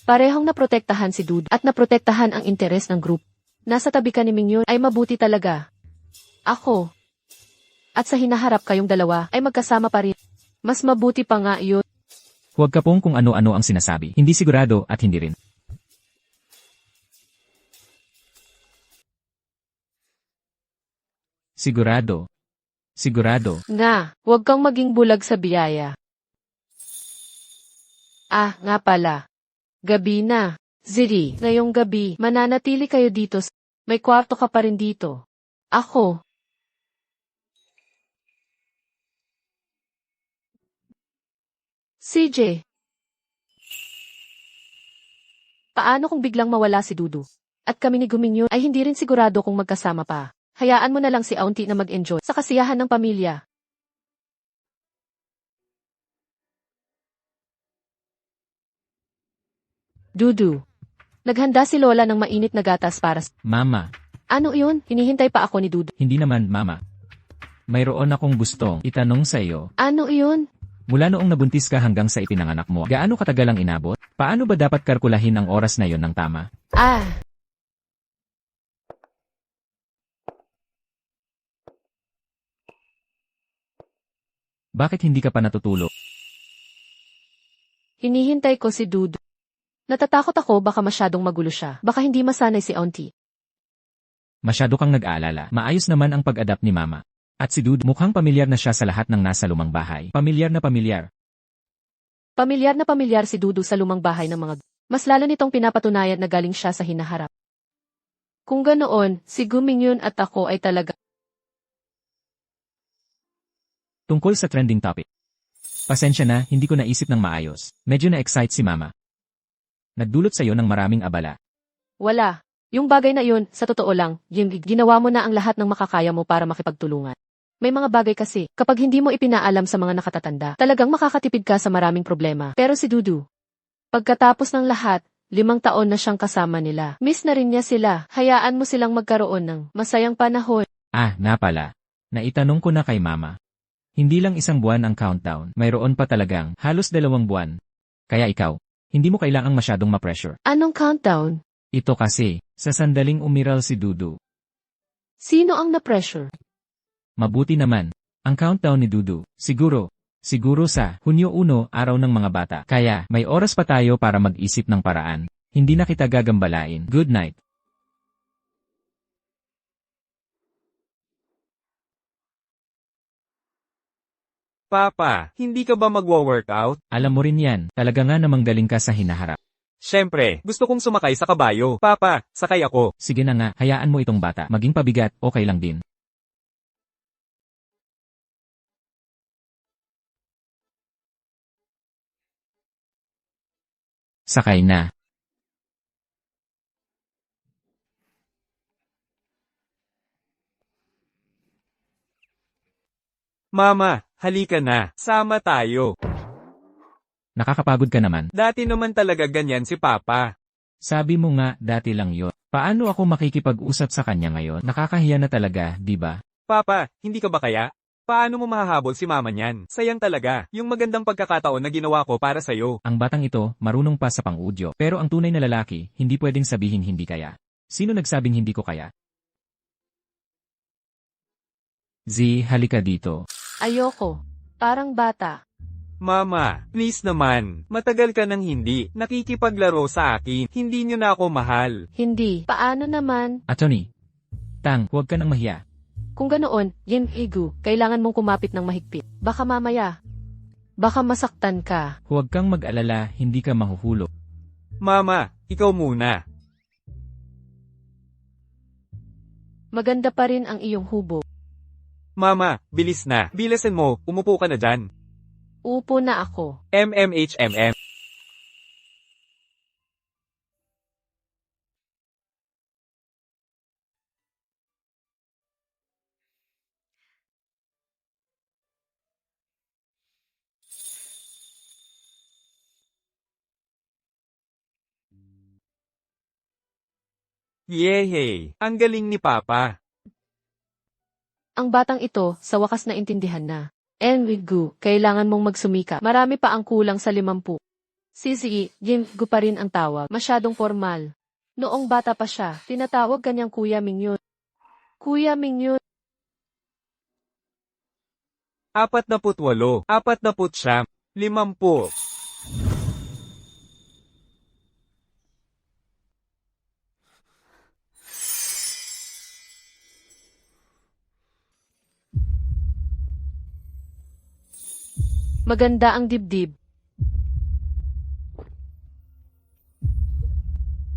Parehong naprotektahan si Dudu at naprotektahan ang interes ng group. Nasa tabi ka ni Mingyon ay mabuti talaga. Ako. At sa hinaharap kayong dalawa ay magkasama pa rin. Mas mabuti pa nga yun. Huwag ka pong kung ano-ano ang sinasabi. Hindi sigurado at hindi rin. Sigurado. Sigurado. Nga, huwag kang maging bulag sa biyaya. Ah, nga pala. Gabi na. Ziri, ngayong gabi, mananatili kayo dito. May kwarto ka pa rin dito. Ako. CJ. Paano kung biglang mawala si Dudu? At kami ni Gumingyo ay hindi rin sigurado kung magkasama pa. Hayaan mo na lang si Auntie na mag-enjoy sa kasiyahan ng pamilya. Dudu. Naghanda si Lola ng mainit na gatas para sa... Mama. Ano yun? Hinihintay pa ako ni Dudu. Hindi naman, Mama. Mayroon akong gustong itanong sa iyo. Ano yun? Mula noong nabuntis ka hanggang sa ipinanganak mo, gaano katagal ang inabot? Paano ba dapat kalkulahin ang oras na yon ng tama? Ah. Bakit hindi ka pa natutulog? Hinihintay ko si Dudu. Natatakot ako baka masyadong magulo siya. Baka hindi masanay si Auntie. Masyado kang nag-aalala. Maayos naman ang pag-adapt ni Mama. At si Dudu, mukhang pamilyar na siya sa lahat ng nasa lumang bahay. Pamilyar na pamilyar. Pamilyar na pamilyar si Dudu sa lumang bahay ng mga... Mas lalo nitong pinapatunayan na galing siya sa hinaharap. Kung ganoon, si Gumingyon at ako ay talaga... Tungkol sa trending topic. Pasensya na, hindi ko naisip ng maayos. Medyo na-excite si Mama. Nagdulot sa'yo ng maraming abala. Wala. Yung bagay na yun, sa totoo lang, yung ginawa mo na ang lahat ng makakaya mo para makipagtulungan. May mga bagay kasi, kapag hindi mo ipinaalam sa mga nakatatanda, talagang makakatipid ka sa maraming problema. Pero si Dudu, pagkatapos ng lahat, 5 taon na siyang kasama nila. Miss na rin niya sila. Hayaan mo silang magkaroon ng masayang panahon. Ah, na pala. Naitanong ko na kay Mama. Hindi lang 1 buwan ang countdown, mayroon pa talagang halos 2 buwan. Kaya ikaw, hindi mo kailangang masyadong ma-pressure. Anong countdown? Ito kasi, sa sandaling umiral si Dudu. Sino ang na-pressure? Mabuti naman. Ang countdown ni Dudu, siguro sa Hunyo 1, araw ng mga bata. Kaya, may oras pa tayo para mag-isip ng paraan. Hindi na kita gagambalain. Good night. Papa, hindi ka ba magwo-workout? Alam mo rin yan, talaga nga namang galing ka sa hinaharap. Siyempre, gusto kong sumakay sa kabayo. Papa, sakay ako. Sige na nga, hayaan mo itong bata. Maging pabigat, okay lang din. Sakay na. Mama, halika na. Sama tayo. Nakakapagod ka naman. Dati naman talaga ganyan si Papa. Sabi mo nga, dati lang yon. Paano ako makikipag-usap sa kanya ngayon? Nakakahiya na talaga, di ba? Papa, hindi ka ba kaya? Paano mo mahahabol si Mama niyan? Sayang talaga, yung magandang pagkakataon na ginawa ko para sa'yo. Ang batang ito, marunong pa sa pang-udyo. Pero ang tunay na lalaki, hindi pwedeng sabihin hindi kaya. Sino nagsabing hindi ko kaya? Z, halika dito. Ayoko. Parang bata. Mama, please naman. Matagal ka nang hindi nakikipaglaro sa akin. Hindi niyo na ako mahal. Hindi. Paano naman? Attorney. Tang, huwag ka nang mahiya. Kung ganoon, Yin Igu, kailangan mong kumapit ng mahigpit. Baka mamaya. Baka masaktan ka. Huwag kang mag-alala, hindi ka mahuhulog. Mama, ikaw muna. Maganda pa rin ang iyong hubog. Mama, bilis na. Bilisan mo, umupo ka na dyan. Upo na ako. MMHMM. Yehey! Ang galing ni Papa. Ang batang ito, sa wakas na intindihan na. Enrigu, kailangan mong magsumika. Marami pa ang kulang sa 50. Sisi, Jimgu pa rin ang tawag. Masyadong formal. Noong bata pa siya, tinatawag kanyang Kuya Mingyun. Kuya Mingyun. 48, 49, 50. Maganda ang dibdib.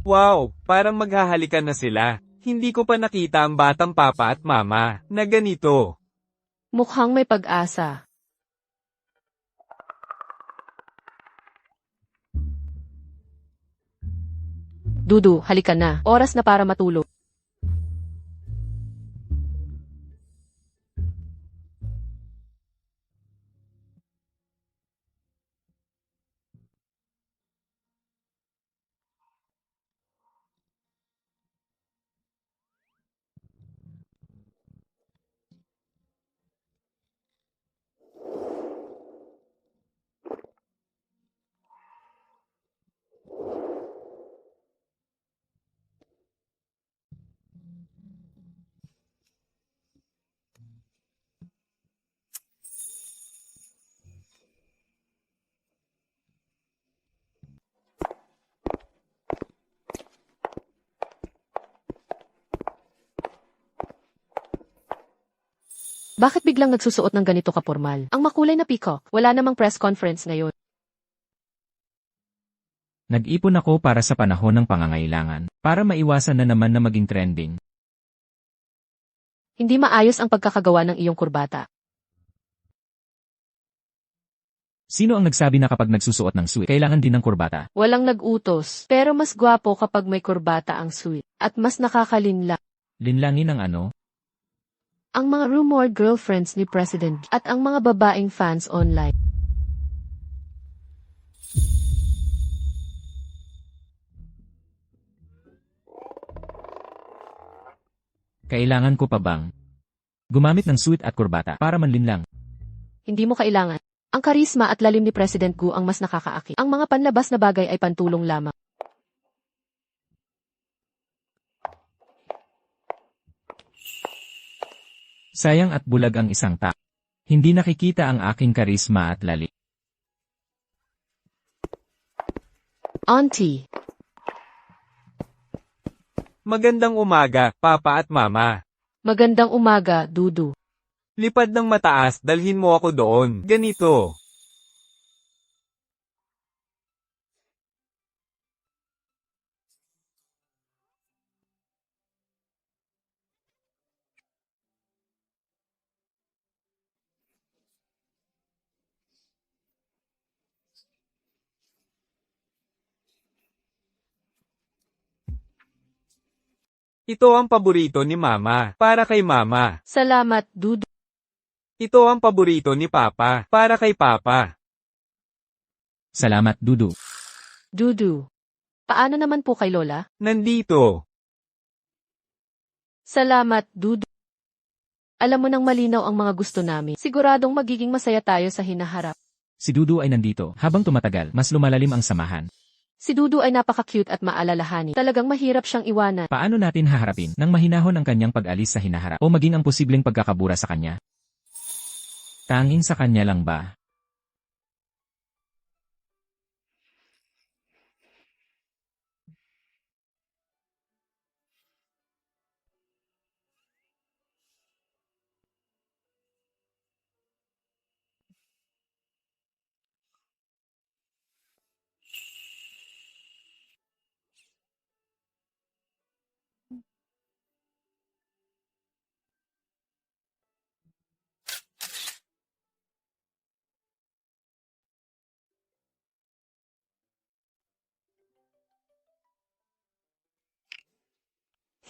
Wow, parang maghahalikan na sila. Hindi ko pa nakita ang batang papa at mama na ganito. Mukhang may pag-asa. Dudu, halika na. Oras na para matulog. Bakit biglang nagsusuot ng ganito kapormal? Ang makulay na peacock. Wala namang press conference ngayon. Nag-ipon ako para sa panahon ng pangangailangan, para maiwasan na naman na maging trending. Hindi maayos ang pagkakagawa ng iyong kurbata. Sino ang nagsabi na kapag nagsusuot ng suit, kailangan din ng kurbata? Walang nag-utos, pero mas gwapo kapag may kurbata ang suit. At mas nakakalinlang. Linlangin ang ano? Ang mga rumored girlfriends ni President at ang mga babaeng fans online. Kailangan ko pa bang gumamit ng suit at kurbata para manlinlang? Hindi mo kailangan. Ang karisma at lalim ni President Gu ang mas nakakaakit. Ang mga panlabas na bagay ay pantulong lamang. Sayang at bulag ang isang tao. Hindi nakikita ang aking karisma at lali. Auntie, Magandang umaga, Papa at Mama. magandang umaga, Dudu. Lipad ng mataas, dalhin mo ako doon. Ganito. Ito ang paborito ni Mama, para kay Mama. Salamat, Dudu. Ito ang paborito ni Papa, para kay Papa. Salamat, Dudu. Dudu. Paano naman po kay Lola? Nandito. Salamat, Dudu. Alam mo nang malinaw ang mga gusto namin. Siguradong magiging masaya tayo sa hinaharap. Si Dudu ay nandito. Habang tumatagal, mas lumalalim ang samahan. Si Dudu ay napaka-cute at maalalahanin. Talagang mahirap siyang iwanan. Paano natin haharapin nang mahinahon ang kanyang pag-alis sa hinaharap o maging ang posibleng pagkakabura sa kanya? Tanging sa kanya lang ba?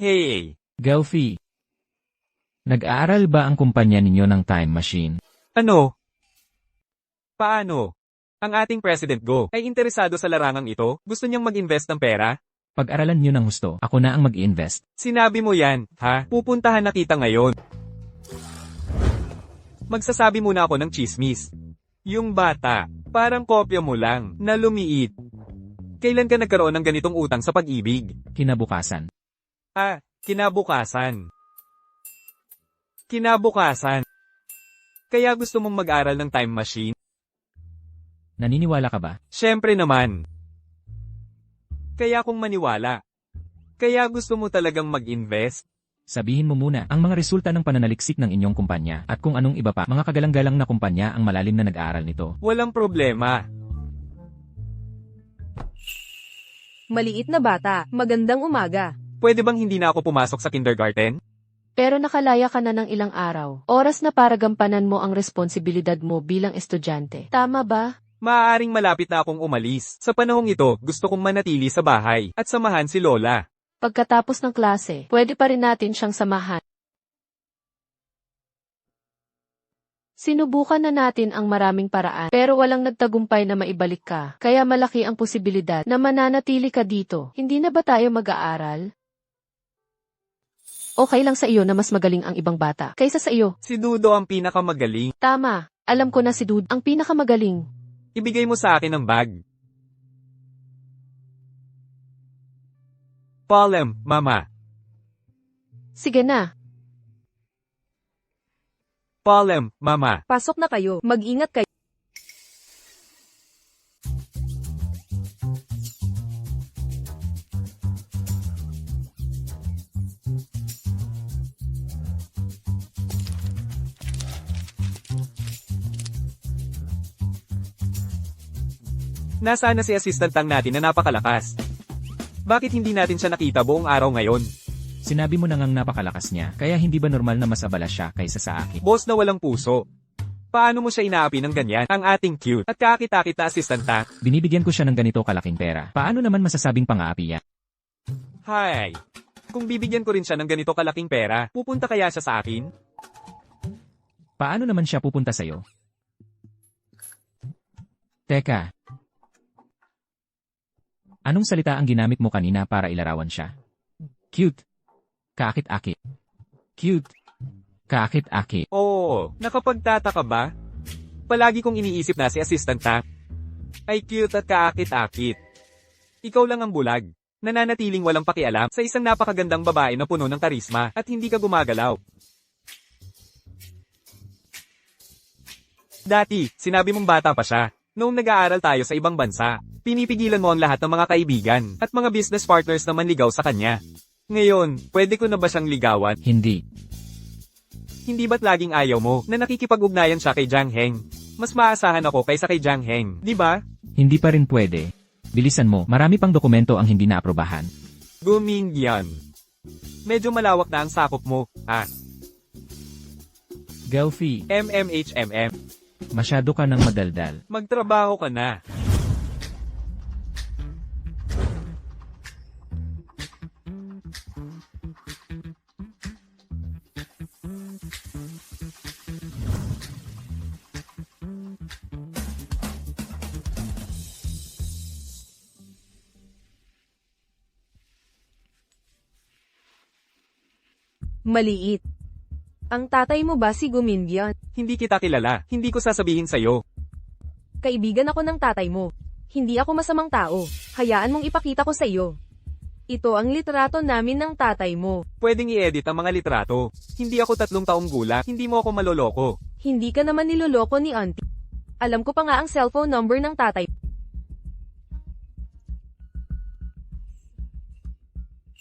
Hey, Gelfie. Nag-aaral ba ang kumpanya ninyo ng time machine? ano? Paano? Ang ating President Go ay interesado sa larangang ito? Gusto niyang mag-invest ng pera? Pag-aralan nyo ng husto, ako na ang mag-invest. Sinabi mo yan, ha? Pupuntahan na kita ngayon. Magsasabi muna ako ng chismis. Yung bata, parang kopya mo lang, na lumiit. Kailan ka nagkaroon ng ganitong utang sa pag-ibig? Kinabukasan. Kinabukasan. Kinabukasan. Kaya gusto mong mag-aral ng time machine? Naniniwala ka ba? Siyempre naman. Kaya kung maniwala. Kaya gusto mo talagang mag-invest? Sabihin mo muna ang mga resulta ng pananaliksik ng inyong kumpanya at kung anong iba pa mga kagalang-galang na kumpanya ang malalim na nag-aaral nito. Walang problema. Maliit na bata, magandang umaga. Pwede bang hindi na ako pumasok sa kindergarten? Pero nakalaya ka na ng ilang araw. Oras na para gampanan mo ang responsibilidad mo bilang estudyante. Tama ba? Maaaring malapit na akong umalis. Sa panahong ito, gusto kong manatili sa bahay at samahan si Lola. Pagkatapos ng klase, pwede pa rin natin siyang samahan. Sinubukan na natin ang maraming paraan, pero walang nagtagumpay na maibalik ka. Kaya malaki ang posibilidad na mananatili ka dito. Hindi na ba tayo mag-aaral? Okay lang sa iyo na mas magaling ang ibang bata kaysa sa iyo. Si Dudo ang pinakamagaling. Tama, alam ko na si Dude ang pinakamagaling. Ibigay mo sa akin ang bag. Palem, Mama. Sige na. Palem, Mama. Pasok na kayo, mag-ingat kayo. Nasaan na si assistant tang natin na napakalakas? Bakit hindi natin siya nakita buong araw ngayon? Sinabi mo na ngang napakalakas niya, kaya hindi ba normal na mas abala siya kaysa sa akin? Boss na walang puso. Paano mo siya inaapi ng ganyan? Ang ating cute at kakita-kita assistant tang. Binibigyan ko siya ng ganito kalaking pera. Paano naman masasabing pang-aapi yan? Hi. Kung bibigyan ko rin siya ng ganito kalaking pera, pupunta kaya siya sa akin? Paano naman siya pupunta sa'yo? Teka. Anong salita ang ginamit mo kanina para ilarawan siya? Cute. Kaakit-akit. Cute. Kaakit-akit. Oo, nakapagtataka ba? Palagi kong iniisip na si assistant tang. Ay cute at kaakit-akit. Ikaw lang ang bulag. Nananatiling walang pakialam sa isang napakagandang babae na puno ng karisma at hindi ka gumagalaw. Dati, sinabi mong bata pa siya. Noong nag-aaral tayo sa ibang bansa, pinipigilan mo ang lahat ng mga kaibigan at mga business partners na manligaw sa kanya. Ngayon, pwede ko na ba siyang ligawan? Hindi. Hindi ba't laging ayaw mo na nakikipag-ugnayan siya kay Jiang Heng? Mas maasahan ako kaysa kay Jiang Heng, di ba? Hindi pa rin pwede. Bilisan mo, marami pang dokumento ang hindi naaprobahan. Gumingyan. Medyo malawak na ang sakop mo, Gelfie, MMHMM. masyado ka ng madaldal. Magtrabaho ka na. Maliit. Ang tatay mo ba si Gumindyan? Hindi kita kilala, hindi ko sasabihin sa'yo. Kaibigan ako ng tatay mo. Hindi ako masamang tao. Hayaan mong ipakita ko sa iyo. Ito ang litrato namin ng tatay mo. Pwedeng i-edit ang mga litrato. Hindi ako 3 taong gulang, hindi mo ako maloloko. Hindi ka naman niloloko ni auntie. Alam ko pa nga ang cellphone number ng tatay.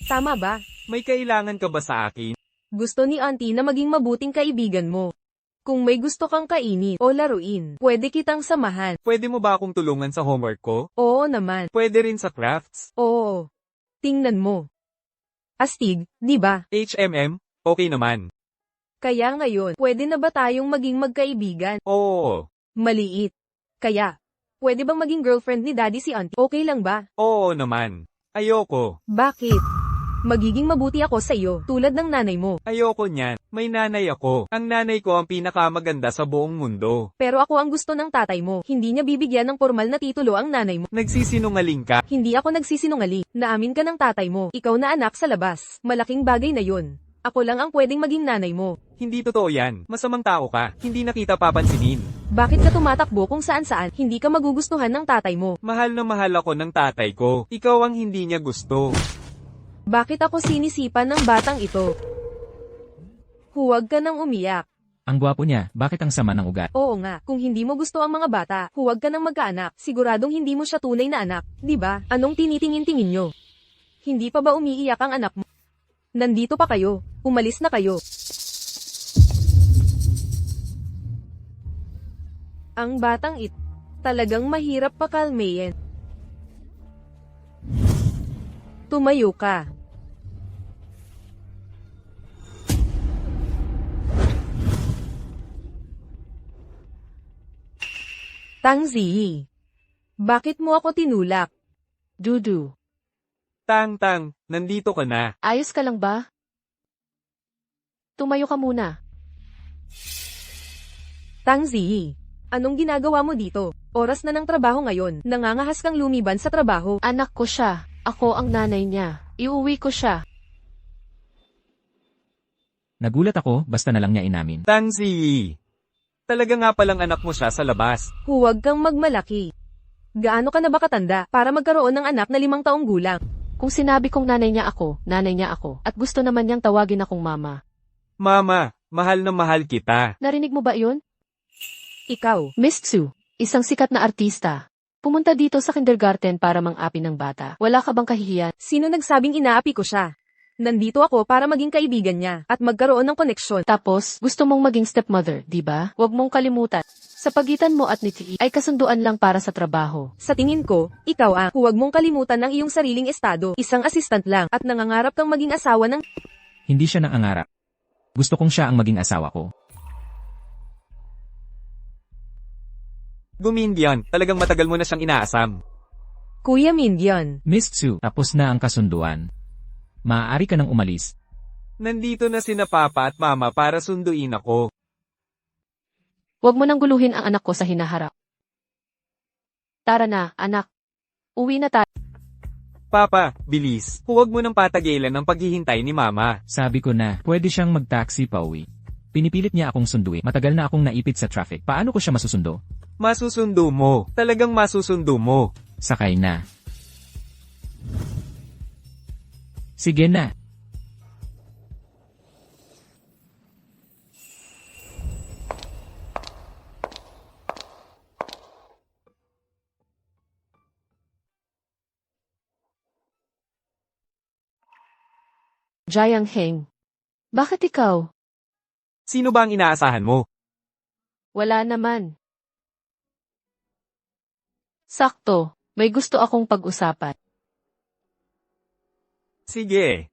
Tama ba? May kailangan ka ba sa akin? Gusto ni auntie na maging mabuting kaibigan mo. Kung may gusto kang kainin o laruin, pwede kitang samahan. Pwede mo ba akong tulungan sa homework ko? Oo naman. Pwede rin sa crafts. Oo. Tingnan mo. Astig, di ba? HMM? Okay naman. Kaya ngayon, pwede na ba tayong maging magkaibigan? Oo. Maliit. Kaya, pwede bang maging girlfriend ni daddy si auntie? Okay lang ba? Oo naman. Ayoko. Bakit? Magiging mabuti ako sa iyo, tulad ng nanay mo. Ayoko niyan. May nanay ako. Ang nanay ko ang pinakamaganda sa buong mundo. Pero ako ang gusto ng tatay mo. Hindi niya bibigyan ng formal na titulo ang nanay mo. Nagsisinungaling ka. Hindi ako nagsisinungaling. Naamin ka ng tatay mo. Ikaw na anak sa labas. Malaking bagay na yun. Ako lang ang pwedeng maging nanay mo. Hindi totoo yan. Masamang tao ka. Hindi na kita papansinin. Bakit ka tumatakbo kung saan-saan? Hindi ka magugustuhan ng tatay mo. Mahal na mahal ako ng tatay ko. Ikaw ang hindi niya gusto. Bakit ako sinisipan ng batang ito? Huwag ka nang umiyak. Ang gwapo niya, bakit ang sama ng ugat? Oo nga, kung hindi mo gusto ang mga bata, huwag ka nang magkaanak. Siguradong hindi mo siya tunay na anak, di ba? Anong tinitingin-tingin nyo? Hindi pa ba umiiyak ang anak mo? Nandito pa kayo. Umalis na kayo. Ang batang ito, talagang mahirap pakalmayin. Tumayo ka. Tangzi. Bakit mo ako tinulak? Dudu, Tang, nandito ka na. ayos ka lang ba? Tumayo ka muna. Tangzi. Anong ginagawa mo dito? Oras na ng trabaho ngayon. Nangangahas kang lumiban sa trabaho. Anak ko siya. Ako ang nanay niya. Iuwi ko siya. Nagulat ako, basta na lang niya inamin. Tangzi. Talaga nga palang anak mo siya sa labas. Huwag kang magmalaki. Gaano ka na ba katanda para magkaroon ng anak na 5 taong gulang? Kung sinabi kong nanay niya ako. At gusto naman niyang tawagin akong mama. Mama, mahal na mahal kita. Narinig mo ba yun? Ikaw. Miss Tsu, isang sikat na artista. Pumunta dito sa kindergarten para mang-api ng bata. Wala ka bang kahihiyan? Sino nagsabing inaapi ko siya? Nandito ako para maging kaibigan niya at magkaroon ng koneksyon. Tapos, gusto mong maging stepmother, di ba? Huwag mong kalimutan. Sa pagitan mo at ni Ti ay kasunduan lang para sa trabaho. Sa tingin ko, ikaw ang huwag mong kalimutan ng iyong sariling estado. Isang assistant lang at nangangarap kang maging asawa ng... Hindi siya nangangarap. Gusto kong siya ang maging asawa ko. Gumindian, talagang matagal mo na siyang inaasam. Kuya Mindyan. Miss Tsu, tapos na ang kasunduan. Maaari ka nang umalis. Nandito na sina Papa at Mama para sunduin ako. Huwag mo nang guluhin ang anak ko sa hinaharap. Tara na, anak. Uwi na tayo. Papa, bilis. Huwag mo nang patagilan ang paghihintay ni Mama. Sabi ko na, pwede siyang mag-taxi pa uwi. Pinipilit niya akong sunduin. Matagal na akong naipit sa traffic. Paano ko siya masusundo? Masusundo mo. Talagang masusundo mo. Sakay na. Sige na. Jiang Heng. Bakit ikaw? Sino ba ang inaasahan mo? Wala naman. Sakto, may gusto akong pag-usapan. Sige.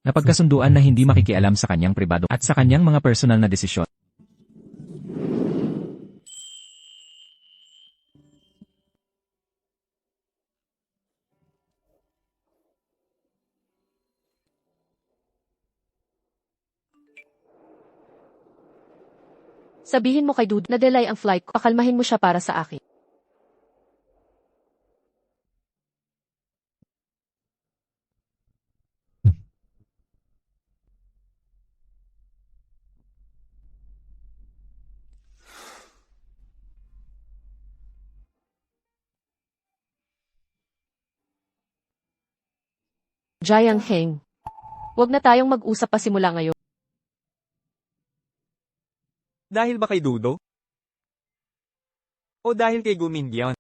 Napagkasunduan na hindi makikialam sa kanyang pribado at sa kanyang mga personal na desisyon. Sabihin mo kay Dudu na delay ang flight ko. Pakalmahin mo siya para sa akin. Jiang Heng. Huwag na tayong mag-usap pa simula ngayon. Dahil ba kay Dudo? O dahil kay Gumindian?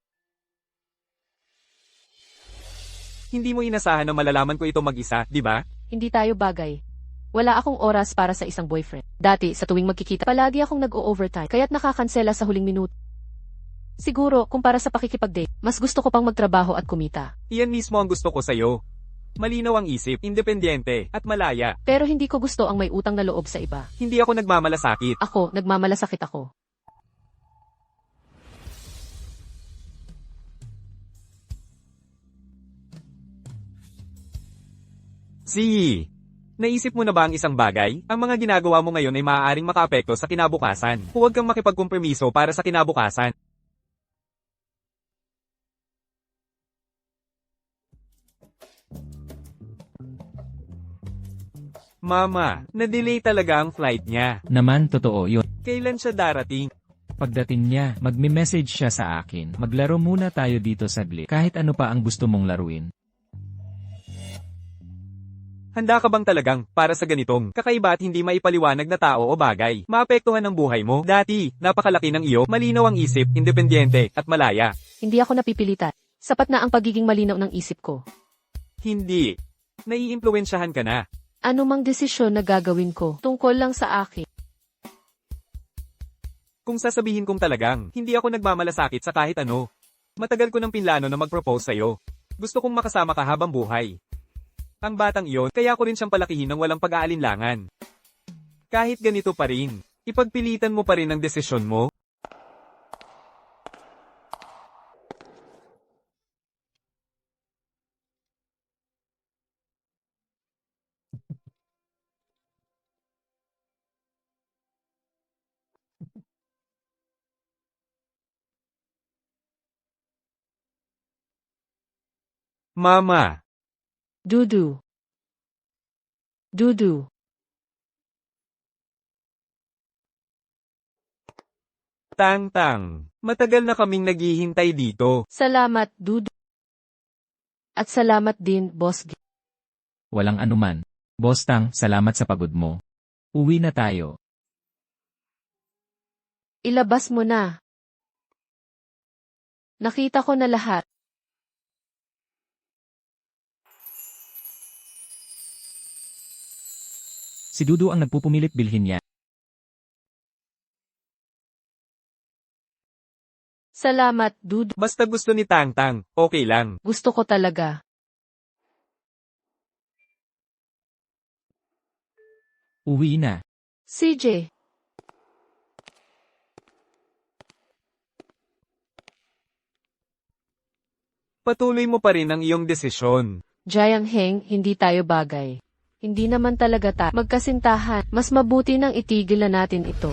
Hindi mo inasahan na malalaman ko ito mag-isa, di ba? Hindi tayo bagay. Wala akong oras para sa isang boyfriend. Dati, sa tuwing magkikita, palagi akong nag-o-overtime, kaya't nakakansela sa huling minuto. Siguro, kung para sa pakikipag-date, mas gusto ko pang magtrabaho at kumita. Iyan mismo ang gusto ko sa'yo. Malinaw ang isip, independyente, at malaya. Pero hindi ko gusto ang may utang na loob sa iba. Hindi ako nagmamalasakit. Ako, nagmamalasakit ako. Si, naisip mo na ba ang isang bagay? Ang mga ginagawa mo ngayon ay maaaring makaapekto sa kinabukasan. Huwag kang makipagkompromiso para sa kinabukasan. Mama, na-delay talaga ang flight niya. Naman totoo yun. Kailan siya darating? Pagdating niya, magme-message siya sa akin. Maglaro muna tayo dito saglit. Kahit ano pa ang gusto mong laruin. Handa ka bang talagang para sa ganitong kakaiba at hindi maipaliwanag na tao o bagay? Maapektuhan ang buhay mo. Dati, napakalaki ng iyo, malinaw ang isip, independyente, at malaya. Hindi ako napipilitan. Sapat na ang pagiging malinaw ng isip ko. Hindi. Naiimpluwensyahan ka na. Ano mang desisyon na gagawin ko, tungkol lang sa akin. Kung sasabihin kong talagang, hindi ako nagmamalasakit sa kahit ano. Matagal ko ng pinlano na mag-propose sa'yo. Gusto kong makasama ka habang buhay. Ang batang iyon, kaya ko rin siyang palakihin ng walang pag-aalinlangan. Kahit ganito pa rin, ipagpilitan mo pa rin ang desisyon mo. Mama, Dudu. Dudu. Tang-tang, matagal na kaming naghihintay dito. Salamat, Dudu. At salamat din, Boss G. Walang anuman. Boss Tang, salamat sa pagod mo. Uwi na tayo. Ilabas mo na. Nakita ko na lahat. Si Dudu ang nagpupumilit bilhin niya. Salamat, Dudu. Basta gusto ni Tang-tang, okay lang. Gusto ko talaga. Uwi na. CJ. Patuloy mo pa rin ang iyong desisyon. Jiang Heng, hindi tayo bagay. Hindi naman talaga magkasintahan. Mas mabuti nang itigil na natin ito.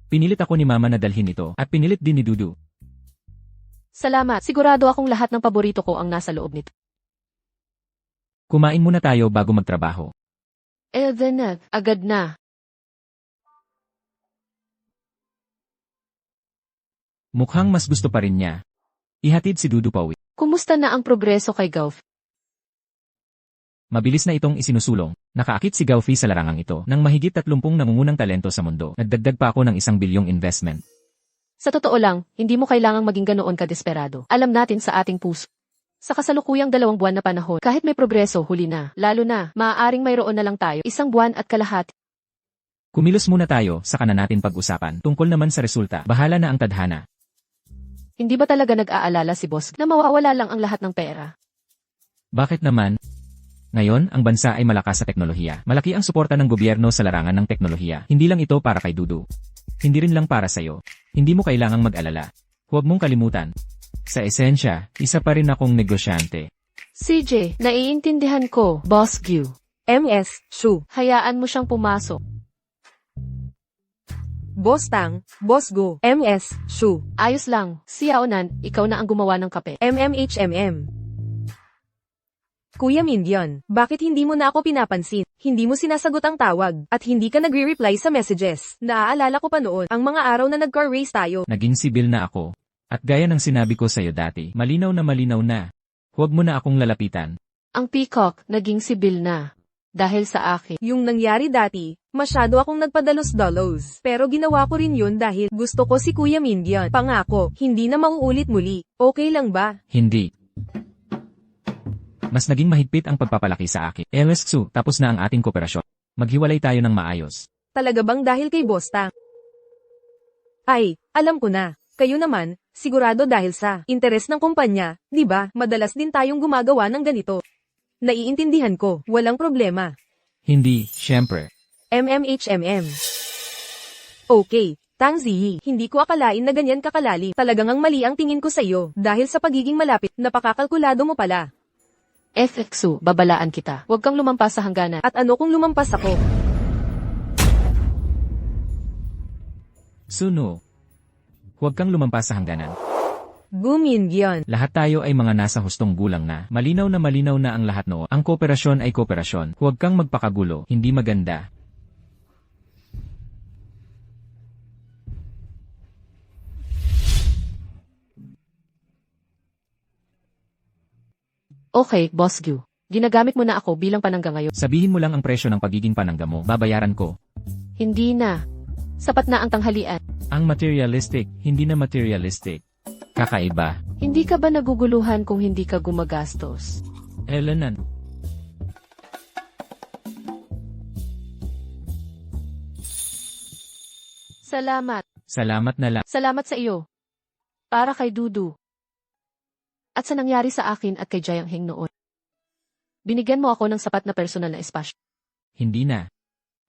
Pinilit ako ni Mama na dalhin ito, at pinilit din ni Dudu. Salamat. Sigurado akong lahat ng paborito ko ang nasa loob nito. Kumain muna tayo bago magtrabaho. Then, agad na. Mukhang mas gusto pa rin niya. Ihatid si Dudu pauwi. Kumusta na ang progreso kay Gauf? Mabilis na itong isinusulong. Nakaakit si Gaofi sa larangang ito ng mahigit 30 nangungunang talento sa mundo. Nagdagdag pa ako ng 1 bilyong investment. Sa totoo lang, hindi mo kailangang maging ganoon ka-desperado. Alam natin sa ating puso. Sa kasalukuyang 2 buwan na panahon, kahit may progreso, huli na. Lalo na, maaaring mayroon na lang tayo 1 buwan at kalahati. Kumilos muna tayo, saka na natin pag-usapan. Tungkol naman sa resulta, bahala na ang tadhana. Hindi ba talaga nag-aalala si boss na mawawala lang ang lahat ng pera? Bakit naman? Ngayon, ang bansa ay malakas sa teknolohiya. Malaki ang suporta ng gobyerno sa larangan ng teknolohiya. Hindi lang ito para kay Dudu. Hindi rin lang para sa'yo. Hindi mo kailangang mag-alala. Huwag mong kalimutan. Sa esensya, isa pa rin akong negosyante. CJ, naiintindihan ko, Boss Gu. MS, Shu. Hayaan mo siyang pumasok. Boss Tang, Boss Go, MS, Shu, Ayos lang, si Yaonan, ikaw na ang gumawa ng kape. MMHMM. Kuya Minion, bakit hindi mo na ako pinapansin? Hindi mo sinasagot ang tawag, at hindi ka nagre-reply sa messages. Naaalala ko pa noon, ang mga araw na nag-car race tayo. Naging sibil na ako. At gaya ng sinabi ko sa'yo dati, malinaw na. Huwag mo na akong lalapitan. Ang peacock, naging sibil na. Dahil sa akin. Yung nangyari dati, masyado akong nagpadalos-dalos. Pero ginawa ko rin yun dahil gusto ko si Kuya Minion. Pangako, hindi na mauulit muli. Okay lang ba? Hindi. Mas naging mahigpit ang pagpapalaki sa akin. LS2, tapos na ang ating kooperasyon. Maghiwalay tayo ng maayos. Talaga bang dahil kay Boss Tang? Ay, alam ko na. Kayo naman, sigurado dahil sa interes ng kumpanya, di ba? Madalas din tayong gumagawa ng ganito. Naiintindihan ko, walang problema. Hindi, syempre. MMHMM. Okay, Tang Ziyi, hindi ko akalain na ganyan kakalalim. Talagang ang mali ang tingin ko sa iyo, dahil sa pagiging malapit, napakakalkulado mo pala. FXU, babalaan kita. Huwag kang lumampas sa hangganan. At ano kung lumampas ako? Suno. Huwag kang lumampas sa hangganan. Gumingyon. Lahat tayo ay mga nasa hustong gulang na. Malinaw na ang lahat noo. Ang kooperasyon ay kooperasyon. Huwag kang magpakagulo. Hindi maganda. Okay, Boss Gu. Ginagamit mo na ako bilang panangga ngayon. Sabihin mo lang ang presyo ng pagiging panangga mo. Babayaran ko. Hindi na. Sapat na ang tanghalian. Ang materialistic, hindi na materialistic. Kakaiba. Hindi ka ba naguguluhan kung hindi ka gumagastos? Elenan. Salamat. Salamat na lang. Salamat sa iyo. Para kay Dudu. At sa nangyari sa akin at kay Jiang Heng noon. Binigyan mo ako ng sapat na personal na espasyo. Hindi na.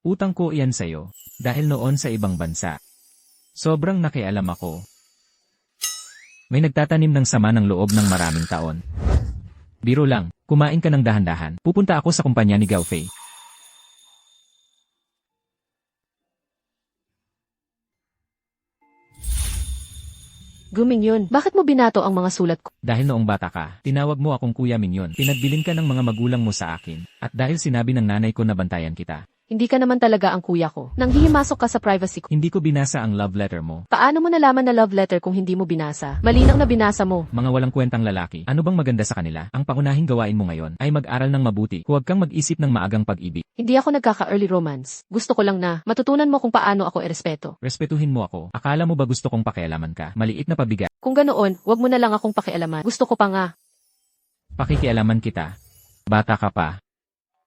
Utang ko iyan sa'yo. Dahil noon sa ibang bansa. Sobrang nakialam ako. May nagtatanim ng sama ng loob ng maraming taon. Biro lang, kumain ka ng dahan-dahan. Pupunta ako sa kumpanya ni Gao Fei. Gumingyon, bakit mo binato ang mga sulat ko? Dahil noong bata ka, tinawag mo akong Kuya Minion. Pinagbilin ka ng mga magulang mo sa akin. At dahil sinabi ng nanay ko na bantayan kita. Hindi ka naman talaga ang kuya ko. Nang hihimasok ka sa privacy ko. Hindi ko binasa ang love letter mo. Paano mo nalaman na love letter kung hindi mo binasa? Malinaw na binasa mo. Mga walang kwentang lalaki. Ano bang maganda sa kanila? Ang pangunahing gawain mo ngayon ay mag-aral ng mabuti. Huwag kang mag-isip ng maagang pag-ibig. Hindi ako nagkaka-early romance. Gusto ko lang na matutunan mo kung paano ako irespeto. Respetuhin mo ako. Akala mo ba gusto kong pakialaman ka? Maliit na pabigat. Kung ganoon, wag mo na lang akong pakialaman. Gusto ko pa nga. Pakikialaman kita. Bata ka pa.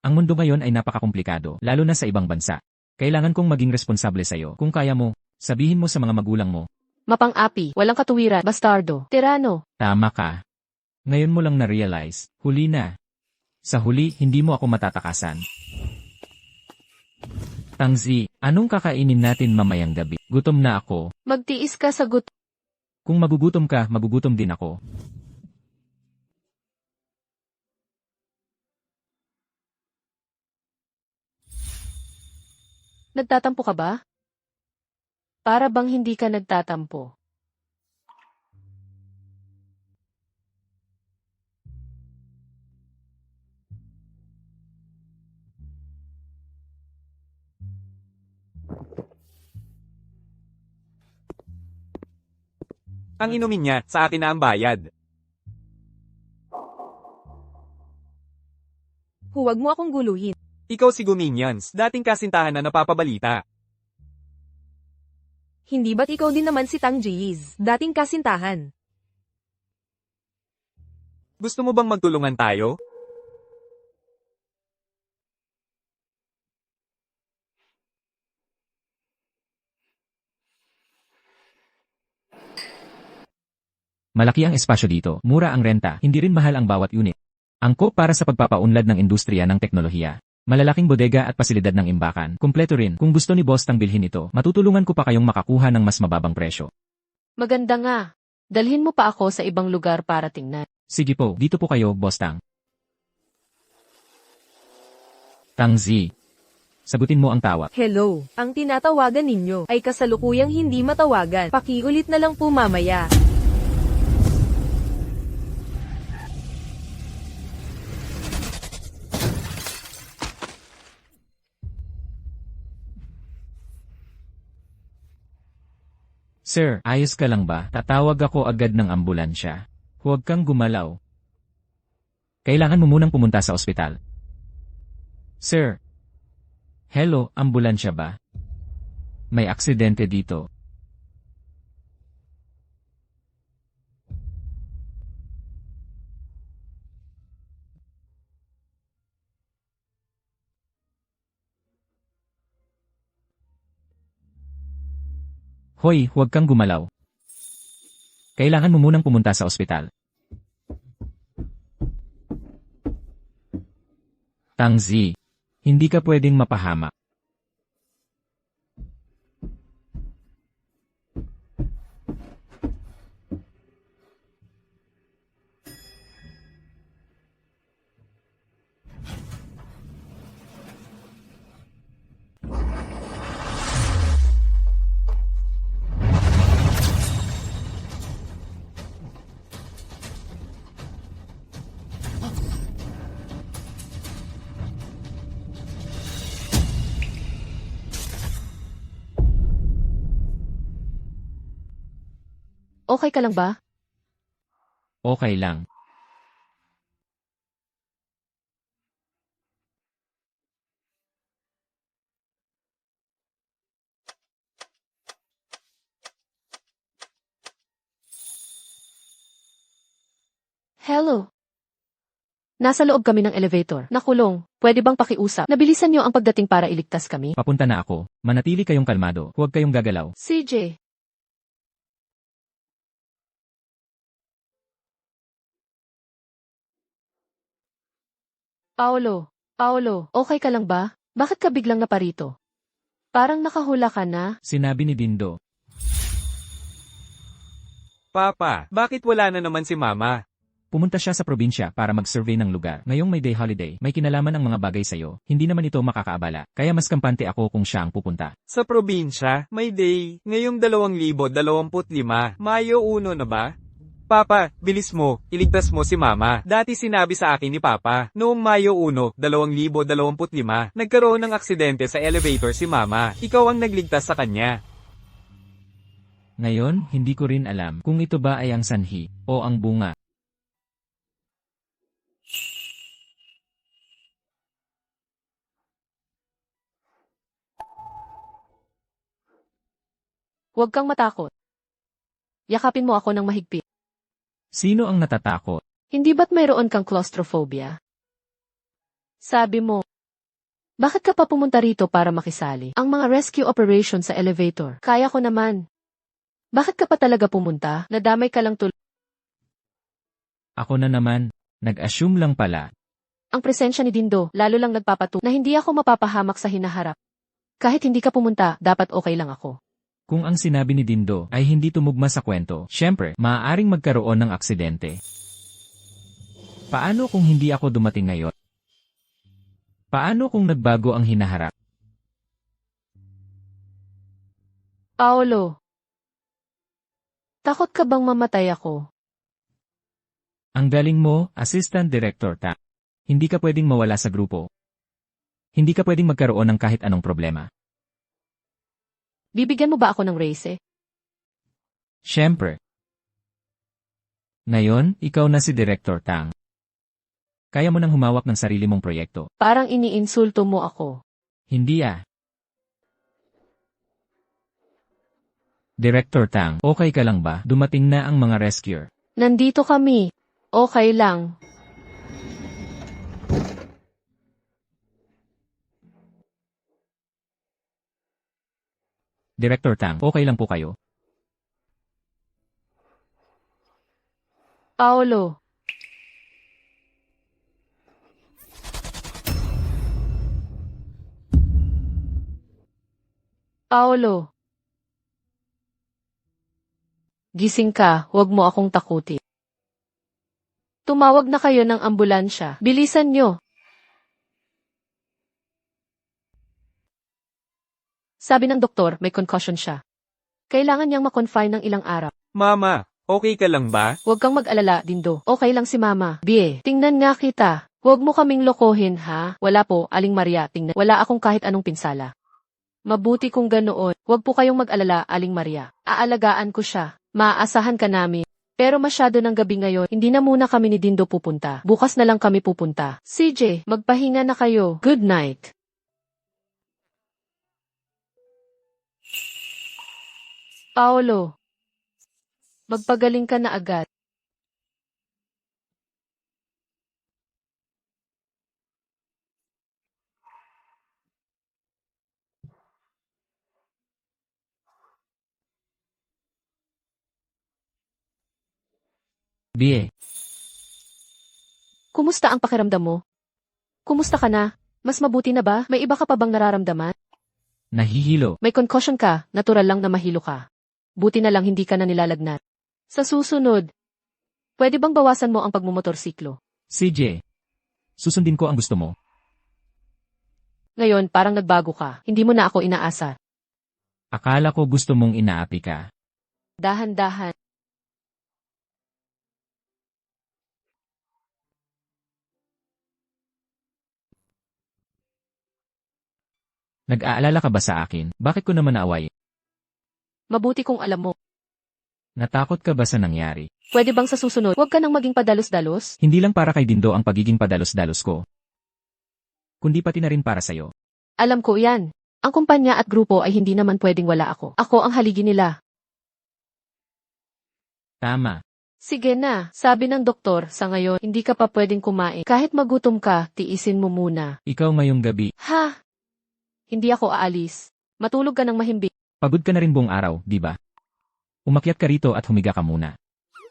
Ang mundo ngayon ay napakakomplikado, lalo na sa ibang bansa. Kailangan kong maging responsable sa'yo. Kung kaya mo, sabihin mo sa mga magulang mo. Mapang-api, walang katuwiran, bastardo, tirano. Tama ka. Ngayon mo lang na-realize, huli na. Sa huli, hindi mo ako matatakasan. Tangzi, anong kakainin natin mamayang gabi? Gutom na ako. Magtiis ka sa gutom. Kung magugutom ka, magugutom din ako. Nagtatampo ka ba? Para bang hindi ka nagtatampo? Ang inumin niya, sa akin na ang bayad. Huwag mo akong guluhin. Ikaw si Guminions, dating kasintahan na napapabalita. Hindi ba't ikaw din naman si Tang Jiyiz, dating kasintahan? Gusto mo bang magtulungan tayo? Malaki ang espasyo dito, mura ang renta, hindi rin mahal ang bawat unit. Angkop para sa pagpapaunlad ng industriya ng teknolohiya. Malalaking bodega at pasilidad ng imbakan. Kumpleto rin, kung gusto ni Boss Tang bilhin ito, matutulungan ko pa kayong makakuha ng mas mababang presyo. Maganda nga. Dalhin mo pa ako sa ibang lugar para tingnan. Sige po, dito po kayo, Boss Tang. Tangzi. Sagutin mo ang tawag. Hello, ang tinatawagan ninyo ay kasalukuyang hindi matawagan. Pakiulit na lang po mamaya. Sir, ayos ka lang ba? Tatawag ako agad ng ambulansya. Huwag kang gumalaw. Kailangan mo munang pumunta sa ospital. Sir. Hello, ambulansya ba? May aksidente dito. Hoy, huwag kang gumalaw. Kailangan mo munang pumunta sa ospital. Tangzi, hindi ka pwedeng mapahamak. Okay ka lang ba? Okay lang. Hello. Nasa loob kami ng elevator. Nakulong. Pwede bang pakiusap? Nabilisan niyo ang pagdating para iligtas kami? Papunta na ako. Manatili kayong kalmado. Huwag kayong gagalaw. CJ. Paolo, okay ka lang ba? Bakit ka biglang naparito? Parang nakahula ka na. Sinabi ni Dindo. Papa, bakit wala na naman si Mama? Pumunta siya sa probinsya para mag-survey ng lugar. Ngayong may day holiday, may kinalaman ang mga bagay sa'yo. Hindi naman ito makakaabala. Kaya mas kampante ako kung siya ang pupunta. Sa probinsya, may day, ngayong 2025, Mayo 1 na ba? Papa, bilis mo, iligtas mo si Mama. Dati sinabi sa akin ni Papa, noong Mayo 1, 2025, nagkaroon ng aksidente sa elevator si Mama. Ikaw ang nagligtas sa kanya. Ngayon, hindi ko rin alam kung ito ba ay ang sanhi o ang bunga. Huwag kang matakot. Yakapin mo ako ng mahigpit. Sino ang natatakot? Hindi ba't mayroon kang claustrophobia? Sabi mo, bakit ka pa pumunta rito para makisali? Ang mga rescue operation sa elevator, kaya ko naman. Bakit ka pa talaga pumunta? Nadamay ka lang tuloy. Ako na naman, nag-assume lang pala. Ang presensya ni Dindo, lalo lang nagpapatunay na hindi ako mapapahamak sa hinaharap. Kahit hindi ka pumunta, dapat okay lang ako. Kung ang sinabi ni Dindo ay hindi tumugma sa kwento, syempre, maaaring magkaroon ng aksidente. Paano kung hindi ako dumating ngayon? Paano kung nagbago ang hinaharap? Paolo, takot ka bang mamatay ako? Ang galing mo, Assistant Director Ta. Hindi ka pwedeng mawala sa grupo. Hindi ka pwedeng magkaroon ng kahit anong problema. Bibigyan mo ba ako ng raise? Syempre. Ngayon, ikaw na si Director Tang. Kaya mo nang humawak ng sarili mong proyekto. Parang iniinsulto mo ako. Hindi ah. Director Tang, okay ka lang ba? Dumating na ang mga rescuer. Nandito kami. Okay lang. Director Tang, okay lang po kayo? Paolo. Paolo. Gising ka, huwag mo akong takutin. Tumawag na kayo ng ambulansya. Bilisan nyo. Sabi ng doktor, may concussion siya. Kailangan niyang ma-confine ng ilang araw. Mama, okay ka lang ba? Huwag kang mag-alala, Dindo. Okay lang si Mama. Bie, tingnan nga kita. Huwag mo kaming lokohin, ha? Wala po, Aling Maria, tingnan. Wala akong kahit anong pinsala. Mabuti kung ganoon. Huwag po kayong mag-alala, Aling Maria. Aalagaan ko siya. Maaasahan ka namin. Pero masyado ng gabi ngayon, hindi na muna kami ni Dindo pupunta. Bukas na lang kami pupunta. CJ, magpahinga na kayo. Good night. Paolo, magpagaling ka na agad. Bie, Kumusta ang pakiramdam mo? Kumusta ka na? Mas mabuti na ba? May iba ka pa bang nararamdaman? nahihilo. May concussion ka, natural lang na mahilo ka. Buti na lang hindi ka na nilalagnat. Sa susunod, pwede bang bawasan mo ang pagmumotorsiklo? CJ, susundin ko ang gusto mo. Ngayon parang nagbago ka, hindi mo na ako inaasa. Akala ko gusto mong inaapi ka. Dahan-dahan. Nag-aalala ka ba sa akin? Bakit ko naman naaway? Mabuti kung alam mo. Natakot ka ba sa nangyari? Pwede bang sa susunod, huwag ka nang maging padalos-dalos? Hindi lang para kay Dindo ang pagiging padalos-dalos ko. Kundi pati na rin para sa'yo. Alam ko yan. Ang kumpanya at grupo ay hindi naman pwedeng wala ako. Ako ang haligi nila. Tama. Sige na, sabi ng doktor, sa ngayon, hindi ka pa pwedeng kumain. Kahit magutom ka, tiisin mo muna. Ikaw ngayong gabi, Ha? Hindi ako aalis. Matulog ka ng mahimbing. pagod ka na rin buong araw, di ba? Umakyat ka rito at humiga ka muna.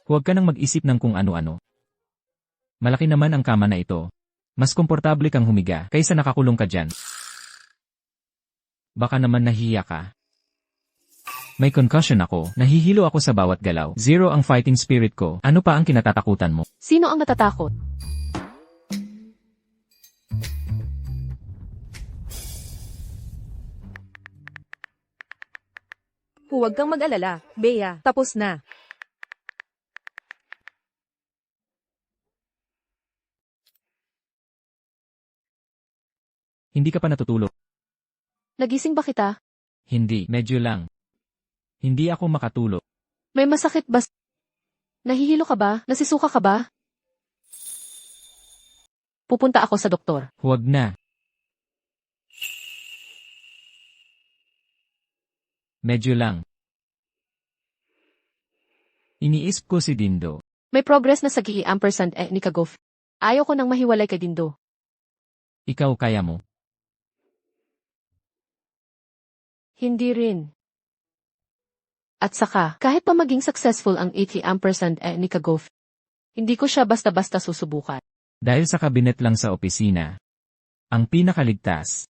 Huwag ka nang mag-isip ng kung ano-ano. Malaki naman ang kama na ito. Mas komportable kang humiga kaysa nakakulong ka dyan. Baka naman nahiya ka. May concussion ako, nahihilo ako sa bawat galaw. Zero ang fighting spirit ko. Ano pa ang kinatatakutan mo? Sino ang natatakot? Huwag kang mag-alala, Bea, tapos na. Hindi ka pa natutulog. Nagising ba kita? Hindi, medyo lang. Hindi ako makatulog. May masakit ba? Nahihilo ka ba? Nasisuka ka ba? Pupunta ako sa doktor. Huwag na. Medyo lang. Iniisip ko si Dindo. May progress na sa ampersand ni Kagof. Ayaw ko nang mahiwalay kay Dindo. Ikaw kaya mo. Hindi rin. At saka, kahit pa maging successful ang 80 ampersand ni Kagof, hindi ko siya basta-basta susubukan. Dahil sa kabinet lang sa opisina. Ang pinakaligtas.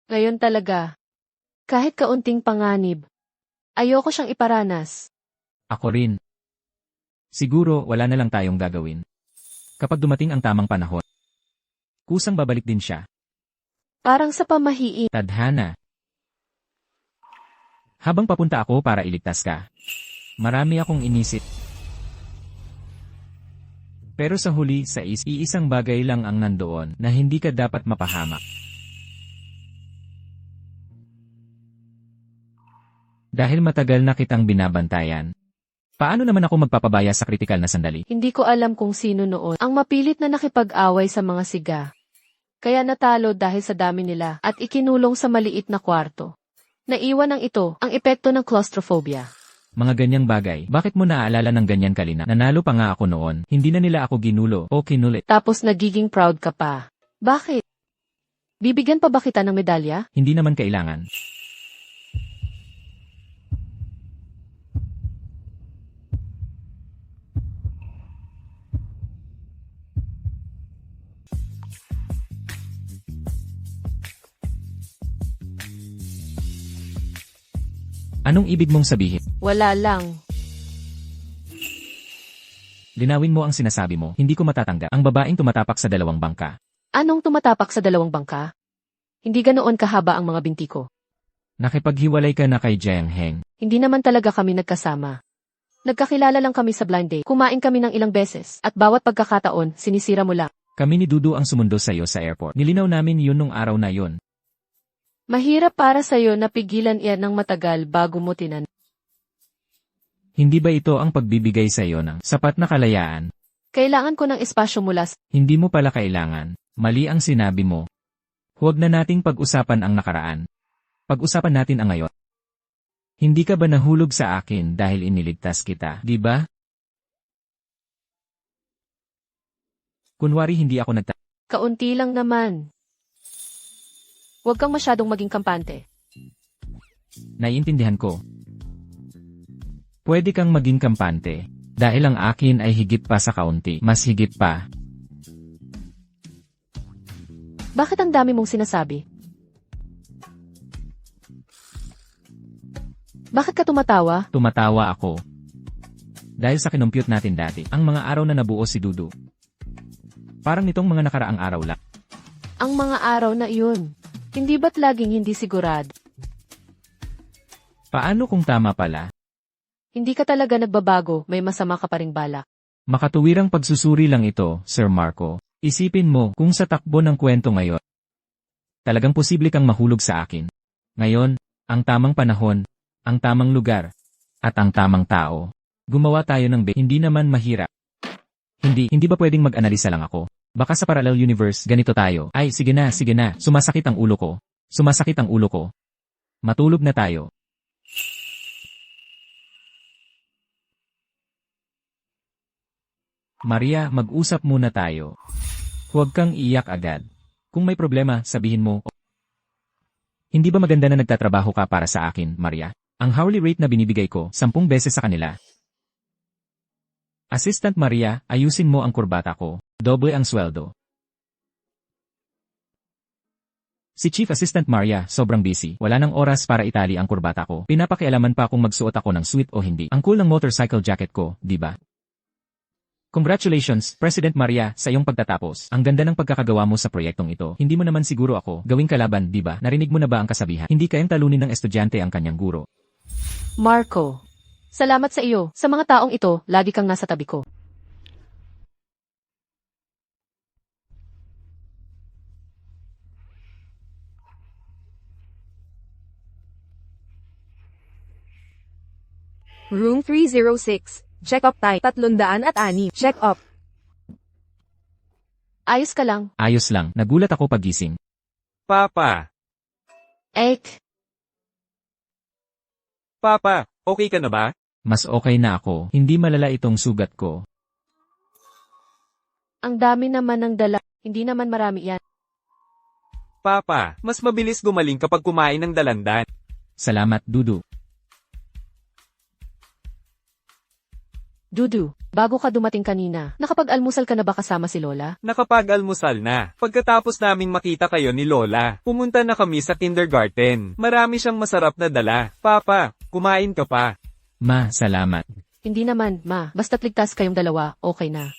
Ngayon talaga. Kahit kaunting panganib, ayoko siyang iparanas. Ako rin. Siguro wala na lang tayong gagawin. Kapag dumating ang tamang panahon. Kusang babalik din siya. Parang sa pamahiin. Tadhana. Habang papunta ako para iligtas ka. Marami akong inisip. Pero sa huli sa iisang bagay lang ang nandoon na hindi ka dapat mapahamak. Dahil matagal na kitang binabantayan. Paano naman ako magpapabaya sa kritikal na sandali? Hindi ko alam kung sino noon ang mapilit na nakipag-away sa mga siga. Kaya natalo dahil sa dami nila at ikinulong sa maliit na kwarto. Naiwan ng ito ang epekto ng claustrophobia. Mga ganyang bagay, bakit mo naaalala ng ganyan kalina? Nanalo pa nga ako noon, hindi na nila ako ginulo o kinulit. Tapos nagiging proud ka pa. Bakit? Bibigyan pa ba kita ng medalya? Hindi naman kailangan. Anong ibig mong sabihin? Wala lang. Linawin mo ang sinasabi mo, hindi ko matatanggap. Ang babaeng tumatapak sa dalawang bangka. Anong tumatapak sa dalawang bangka? Hindi ganoon kahaba ang mga binti ko. Nakipaghiwalay ka na kay Jiang Heng. Hindi naman talaga kami nagkasama. Nagkakilala lang kami sa blind date. Kumain kami ng ilang beses at bawat pagkakataon sinisira mo lang. Kami ni Dudu ang sumundo sa'yo sa airport. Nilinaw namin yun nung araw na yun. Mahirap para sa'yo na pigilan iyan ng matagal bago mo tinan. Hindi ba ito ang pagbibigay sa'yo ng sapat na kalayaan? Kailangan ko ng espasyo mula sa... Hindi mo pala kailangan. Mali ang sinabi mo. Huwag na nating pag-usapan ang nakaraan. Pag-usapan natin ang ngayon. Hindi ka ba nahulog sa akin dahil iniligtas kita, di ba? Kunwari hindi ako Kaunti lang naman. Huwag kang masyadong maging kampante. Naiintindihan ko. Pwede kang maging kampante. Dahil ang akin ay higit pa sa kaunti. Mas higit pa. Bakit ang dami mong sinasabi? Bakit ka tumatawa? Tumatawa ako. Dahil sa kinompute natin dati, ang mga araw na nabuo si Dudu. Parang nitong mga nakaraang araw lang. Ang mga araw na iyon. Hindi ba't laging hindi sigurado? Paano kung tama pala? Hindi ka talaga nagbabago, may masama ka pa ring balak. Makatuwirang pagsusuri lang ito, Sir Marco. Isipin mo kung sa takbo ng kwento ngayon. Talagang posible kang mahulog sa akin. Ngayon, ang tamang panahon, ang tamang lugar, at ang tamang tao. Gumawa tayo ng hindi naman mahirap. Hindi ba pwedeng mag-analisa lang ako? Baka sa parallel universe, ganito tayo. Ay, sige na, sumasakit ang ulo ko. Sumasakit ang ulo ko. Matulog na tayo. Maria, mag-usap muna tayo. Huwag kang iyak agad. Kung may problema, sabihin mo. Hindi ba maganda na nagtatrabaho ka para sa akin, Maria? Ang hourly rate na binibigay ko, 10 beses sa kanila. Assistant Maria, ayusin mo ang kurbata ko. Doble ang sweldo. Si Chief Assistant Maria, sobrang busy. Wala nang oras para itali ang kurbata ko. Pinapakialaman pa kung magsuot ako ng suit o hindi. Ang cool ng motorcycle jacket ko, di ba? Congratulations, President Maria, sa iyong pagtatapos. Ang ganda ng pagkakagawa mo sa proyektong ito. Hindi mo naman siguro ako gawing kalaban, di ba? Narinig mo na ba ang kasabihan? Hindi kayang talunin ng estudyante ang kanyang guro. Marco, salamat sa iyo. Sa mga taong ito, lagi kang nasa tabi ko. Room 306. Check up time. 306. Check up. Ayos ka lang. Ayos lang, nagulat ako pagising. Papa, Ek, Papa, okay ka na ba? Mas okay na ako, hindi malala itong sugat ko. ang dami naman ng dala. Hindi naman marami yan. Papa, mas mabilis gumaling kapag kumain ng dalandan. Salamat, Dudu. Dudu, bago ka dumating kanina, nakapag-almusal ka na ba kasama si Lola? Nakapag-almusal na. Pagkatapos naming makita kayo ni Lola, pumunta na kami sa kindergarten. Marami siyang masarap na dala. Papa, kumain ka pa. Ma, salamat. Hindi naman, ma. Basta't ligtas kayong dalawa, okay na.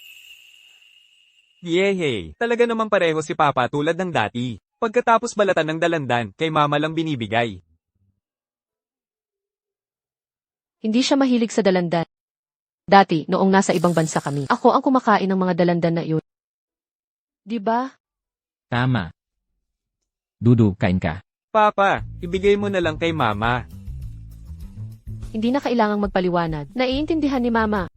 Yehey, talaga naman pareho si Papa tulad ng dati. Pagkatapos balatan ng dalandan, kay Mama lang binibigay. Hindi siya mahilig sa dalandan. Dati, noong nasa ibang bansa kami, ako ang kumakain ng mga dalandan na iyon. Di ba? Tama. Dudu, kain ka. Papa, ibigay mo na lang kay Mama. Hindi na kailangang magpaliwanag. Naiintindihan ni Mama.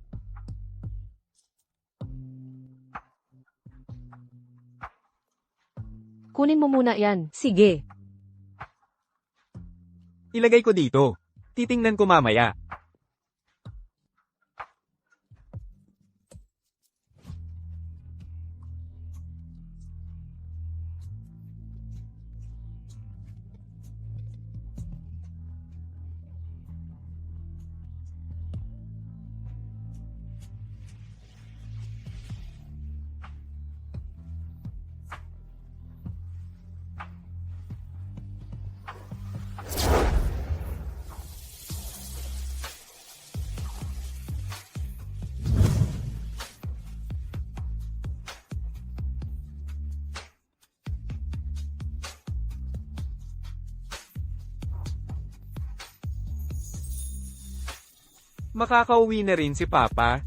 Kunin mo muna yan. Sige. Ilagay ko dito. Titingnan ko mamaya. Makakauwi na rin si Papa.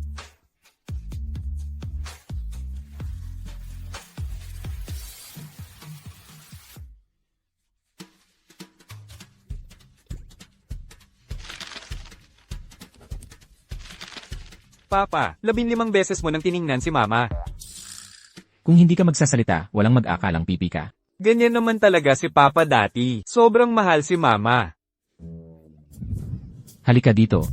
Papa, 15 beses mo nang tiningnan si Mama. Kung hindi ka magsasalita, walang mag-akalang pipi ka. Ganyan naman talaga si Papa dati. Sobrang mahal si Mama. Halika dito.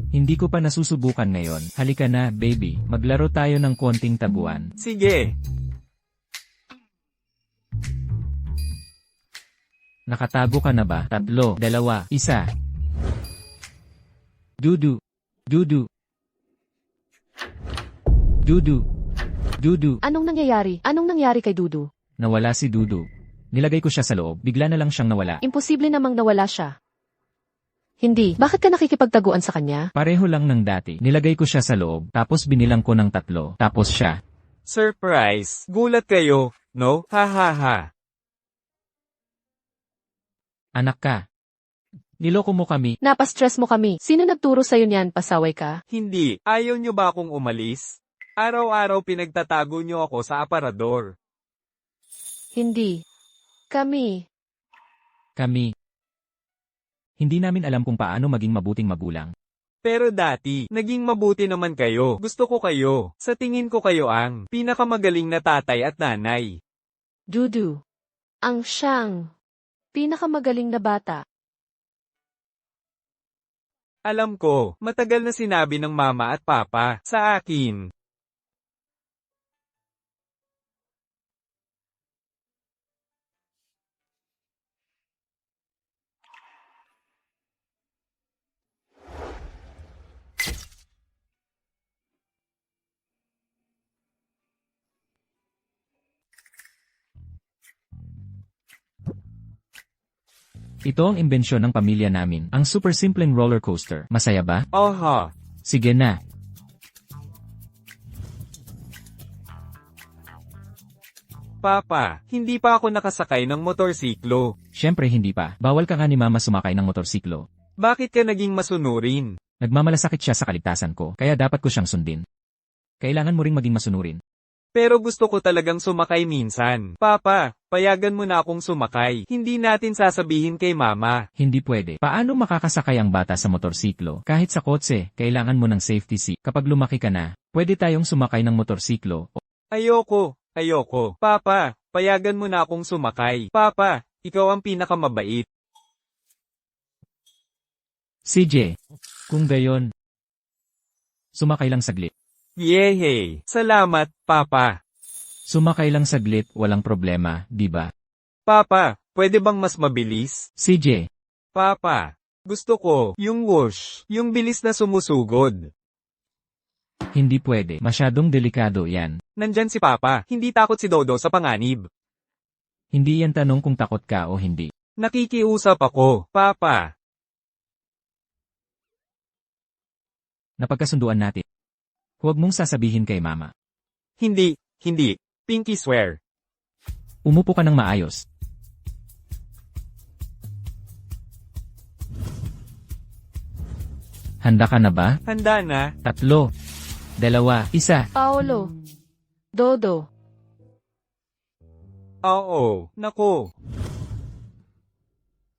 Hindi ko pa nasusubukan ngayon. Halika na, baby. Maglaro tayo ng konting tabuan. Sige. Nakatago ka na ba? 3, 2, 1. Dudu. Dudu. Dudu. Dudu. Anong nangyayari? Anong nangyari kay Dudu? Nawala si Dudu. Nilagay ko siya sa loob. Bigla na lang siyang nawala. Imposible namang nawala siya. Hindi. Bakit ka nakikipagtaguan sa kanya? Pareho lang ng dati. Nilagay ko siya sa loob. Tapos binilang ko ng 3. Tapos siya. Surprise. Gulat kayo, no? Ha ha ha. Anak ka. Niloko mo kami. Napastress mo kami. Sino nagturo sa'yo niyan? Pasaway ka? Hindi. Ayaw nyo ba akong umalis? Araw-araw pinagtatago nyo ako sa aparador. Hindi. Kami. Hindi namin alam kung paano maging mabuting magulang. Pero dati, naging mabuti naman kayo. Gusto ko kayo. Sa tingin ko kayo ang pinakamagaling na tatay at nanay. Dudu. Ang siyang pinakamagaling na bata. Alam ko, matagal na sinabi ng mama at papa sa akin. Ito ang imbensyon ng pamilya namin. Ang super simpleng roller coaster. Masaya ba? Oha. Sige na. Papa, hindi pa ako nakasakay ng motorsiklo. Siyempre hindi pa. Bawal ka nga ni mama sumakay ng motorsiklo. Bakit ka naging masunurin? Nagmamalasakit siya sa kaligtasan ko, kaya dapat ko siyang sundin. Kailangan mo ring maging masunurin. Pero gusto ko talagang sumakay minsan. Papa, payagan mo na akong sumakay. Hindi natin sasabihin kay mama. Hindi pwede. Paano makakasakay ang bata sa motorsiklo? Kahit sa kotse, kailangan mo ng safety seat. Kapag lumaki ka na, pwede tayong sumakay ng motorsiklo. Ayoko. Papa, payagan mo na akong sumakay. Papa, ikaw ang pinakamabait. CJ, kung gayon, sumakay lang saglit. Yehey! Salamat, Papa. Sumakay lang saglit, walang problema, di ba? Papa, pwede bang mas mabilis? CJ, Papa, gusto ko yung whoosh, yung bilis na sumusugod. hindi pwede. Masyadong delikado yan. Nandyan si Papa, hindi takot si Dodo sa panganib. Hindi yan tanong kung takot ka o hindi. Nakikiusap ako, Papa. Napagkasunduan natin. Huwag mong sasabihin kay mama. Hindi. Pinky swear. Umupo ka ng maayos. Handa ka na ba? Handa na. 3, 2, 1. Paolo. Dodo. Oo, nako.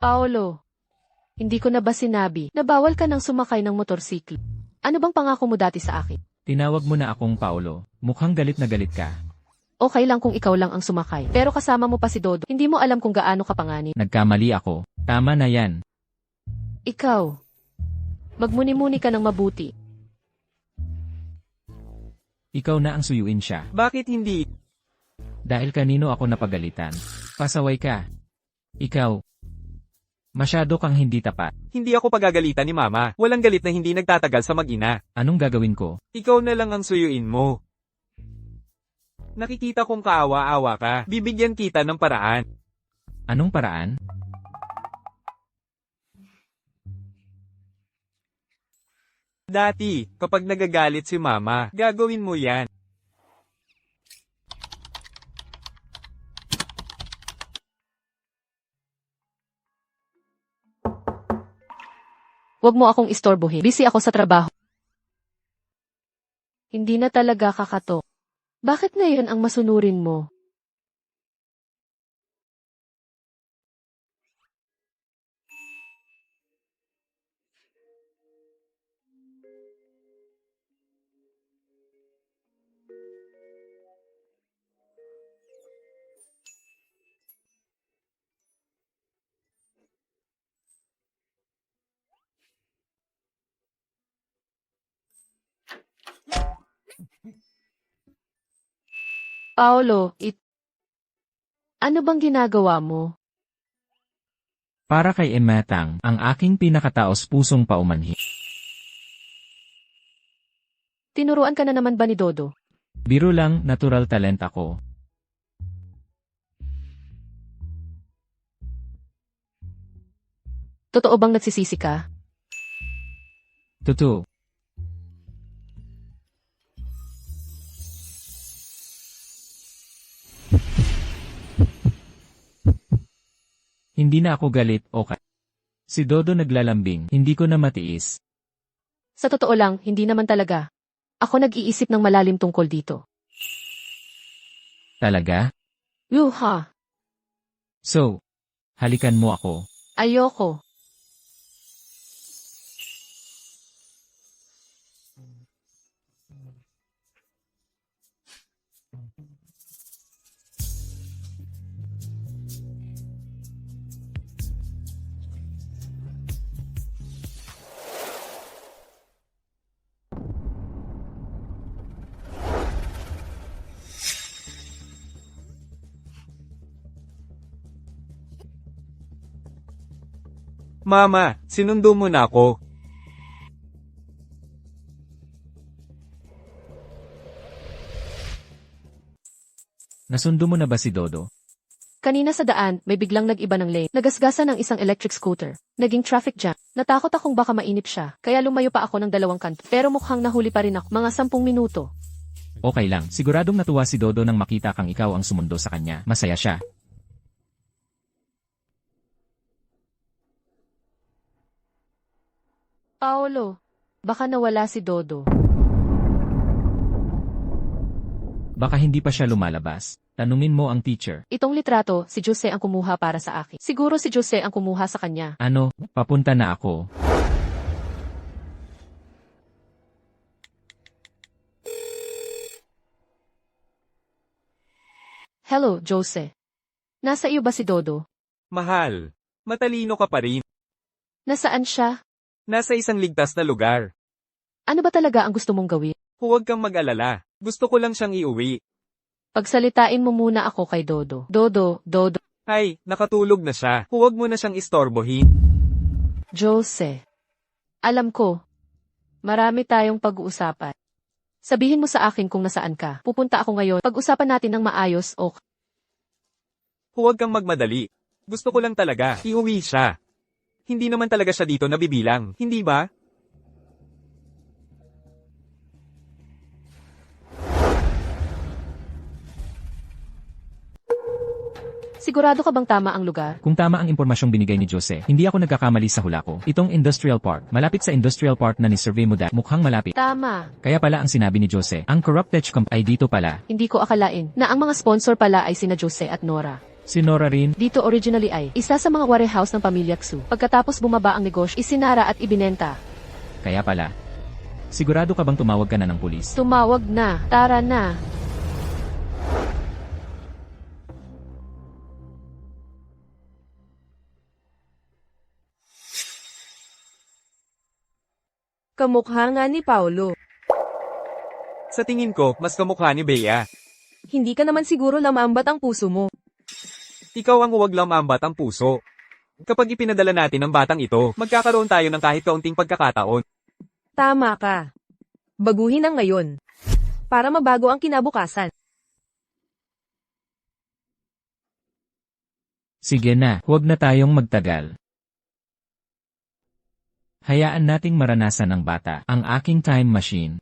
Paolo. Hindi ko na ba sinabi na bawal ka nang sumakay ng motorsiklo? Ano bang pangako mo dati sa akin? Tinawag mo na akong Paolo. Mukhang galit na galit ka. Okay lang kung ikaw lang ang sumakay. Pero kasama mo pa si Dodo. Hindi mo alam kung gaano kapanganib. Nagkamali ako. Tama na yan. Ikaw. Magmuni-muni ka ng mabuti. Ikaw na ang suyuin siya. Bakit hindi? Dahil kanino ako napagalitan. Pasaway ka. Ikaw. Masyado kang hindi tapat. Hindi ako pagagalitan ni Mama. Walang galit na hindi nagtatagal sa mag-ina. Anong gagawin ko? Ikaw na lang ang suyuin mo. Nakikita kong kaawa-awa ka. Bibigyan kita ng paraan. Anong paraan? Dati, kapag nagagalit si Mama, gagawin mo yan. Huwag mo akong istorbohin. Busy ako sa trabaho. Hindi na talaga kakatok. Bakit ngayon ang masunurin mo? Paolo, ano bang ginagawa mo? Para kay Ematang, ang aking pinakataos pusong paumanhi. Tinuruan ka na naman ba ni Dodo? Biro lang, natural talent ako. Totoo bang nagsisisi ka? Totoo. Hindi na ako galit o Si Dodo naglalambing, hindi ko na matiis. Sa totoo lang, hindi naman talaga. Ako nag-iisip ng malalim tungkol dito. Talaga? Yuha, So, halikan mo ako. ayoko. Mama, sinundo mo na ako. Nasundo mo na ba si Dodo? Kanina sa daan, may biglang nag-iba ng lane. Nagasgasa ng isang electric scooter. Naging traffic jam. Natakot akong baka mainip siya, kaya lumayo pa ako ng 2 kanto. Pero mukhang nahuli pa rin ako, mga 10 minuto. Okay lang, siguradong natuwa si Dodo nang makita kang ikaw ang sumundo sa kanya. Masaya siya. Paolo, baka nawala si Dodo. Baka hindi pa siya lumalabas. Tanungin mo ang teacher. Itong litrato, si Jose ang kumuha para sa akin. Siguro si Jose ang kumuha sa kanya. Ano, papunta na ako. Hello, Jose. Nasa iyo ba si Dodo? Mahal, matalino ka pa rin. Nasaan siya? Nasa isang ligtas na lugar. Ano ba talaga ang gusto mong gawin? Huwag kang mag-alala. Gusto ko lang siyang iuwi. Pagsalitain mo muna ako kay Dodo. Dodo. Ay, nakatulog na siya. Huwag mo na siyang istorbohin. Jose. Alam ko. Marami tayong pag-uusapan. Sabihin mo sa akin kung nasaan ka. Pupunta ako ngayon. Pag-usapan natin ng maayos o... Huwag kang magmadali. Gusto ko lang talaga, iuwi siya. Hindi naman talaga siya dito nabibilang, hindi ba? Sigurado ka bang tama ang lugar? Kung tama ang impormasyong binigay ni Jose, hindi ako nagkakamali sa hula ko. Itong industrial park, malapit sa industrial park na ni-survey mo mukhang malapit. Tama. Kaya pala ang sinabi ni Jose, ang corrupt tech comp ay dito pala. Hindi ko akalain na ang mga sponsor pala ay sina Jose at Nora. Si Nora rin, Dito originally ay isa sa mga warehouse ng pamilya Xu. Pagkatapos bumaba ang negosyo, isinara at ibinenta. kaya pala. Sigurado ka bang tumawag ka na ng pulis? Tumawag na. Tara na. Kamukha nga ni Paolo. Sa tingin ko, mas kamukha ni Bea. Hindi ka naman siguro lamambat ang puso mo. Ikaw ang huwag lamambat ang puso. Kapag ipinadala natin ang batang ito, magkakaroon tayo ng kahit kaunting pagkakataon. Tama ka. Baguhin ang ngayon. Para mabago ang kinabukasan. Sige na, huwag na tayong magtagal. Hayaan nating maranasan ng bata ang aking time machine.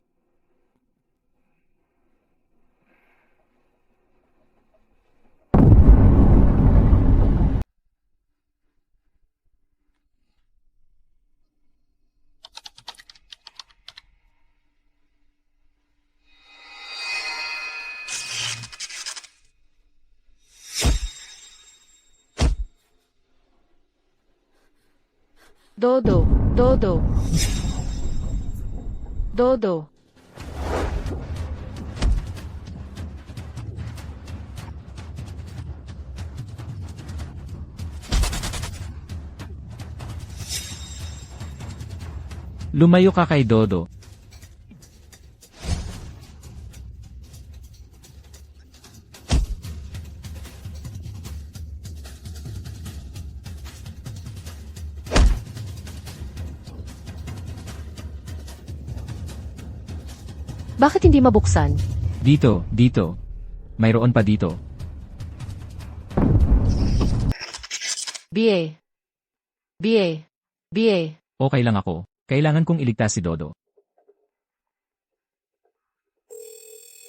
Dodo, Dodo. Dodo. Lumayo ka kay Dodo. Bakit hindi mabuksan? Dito, dito. Mayroon pa dito. BA. BA. BA. Okay lang ako. Kailangan kong iligtas si Dodo.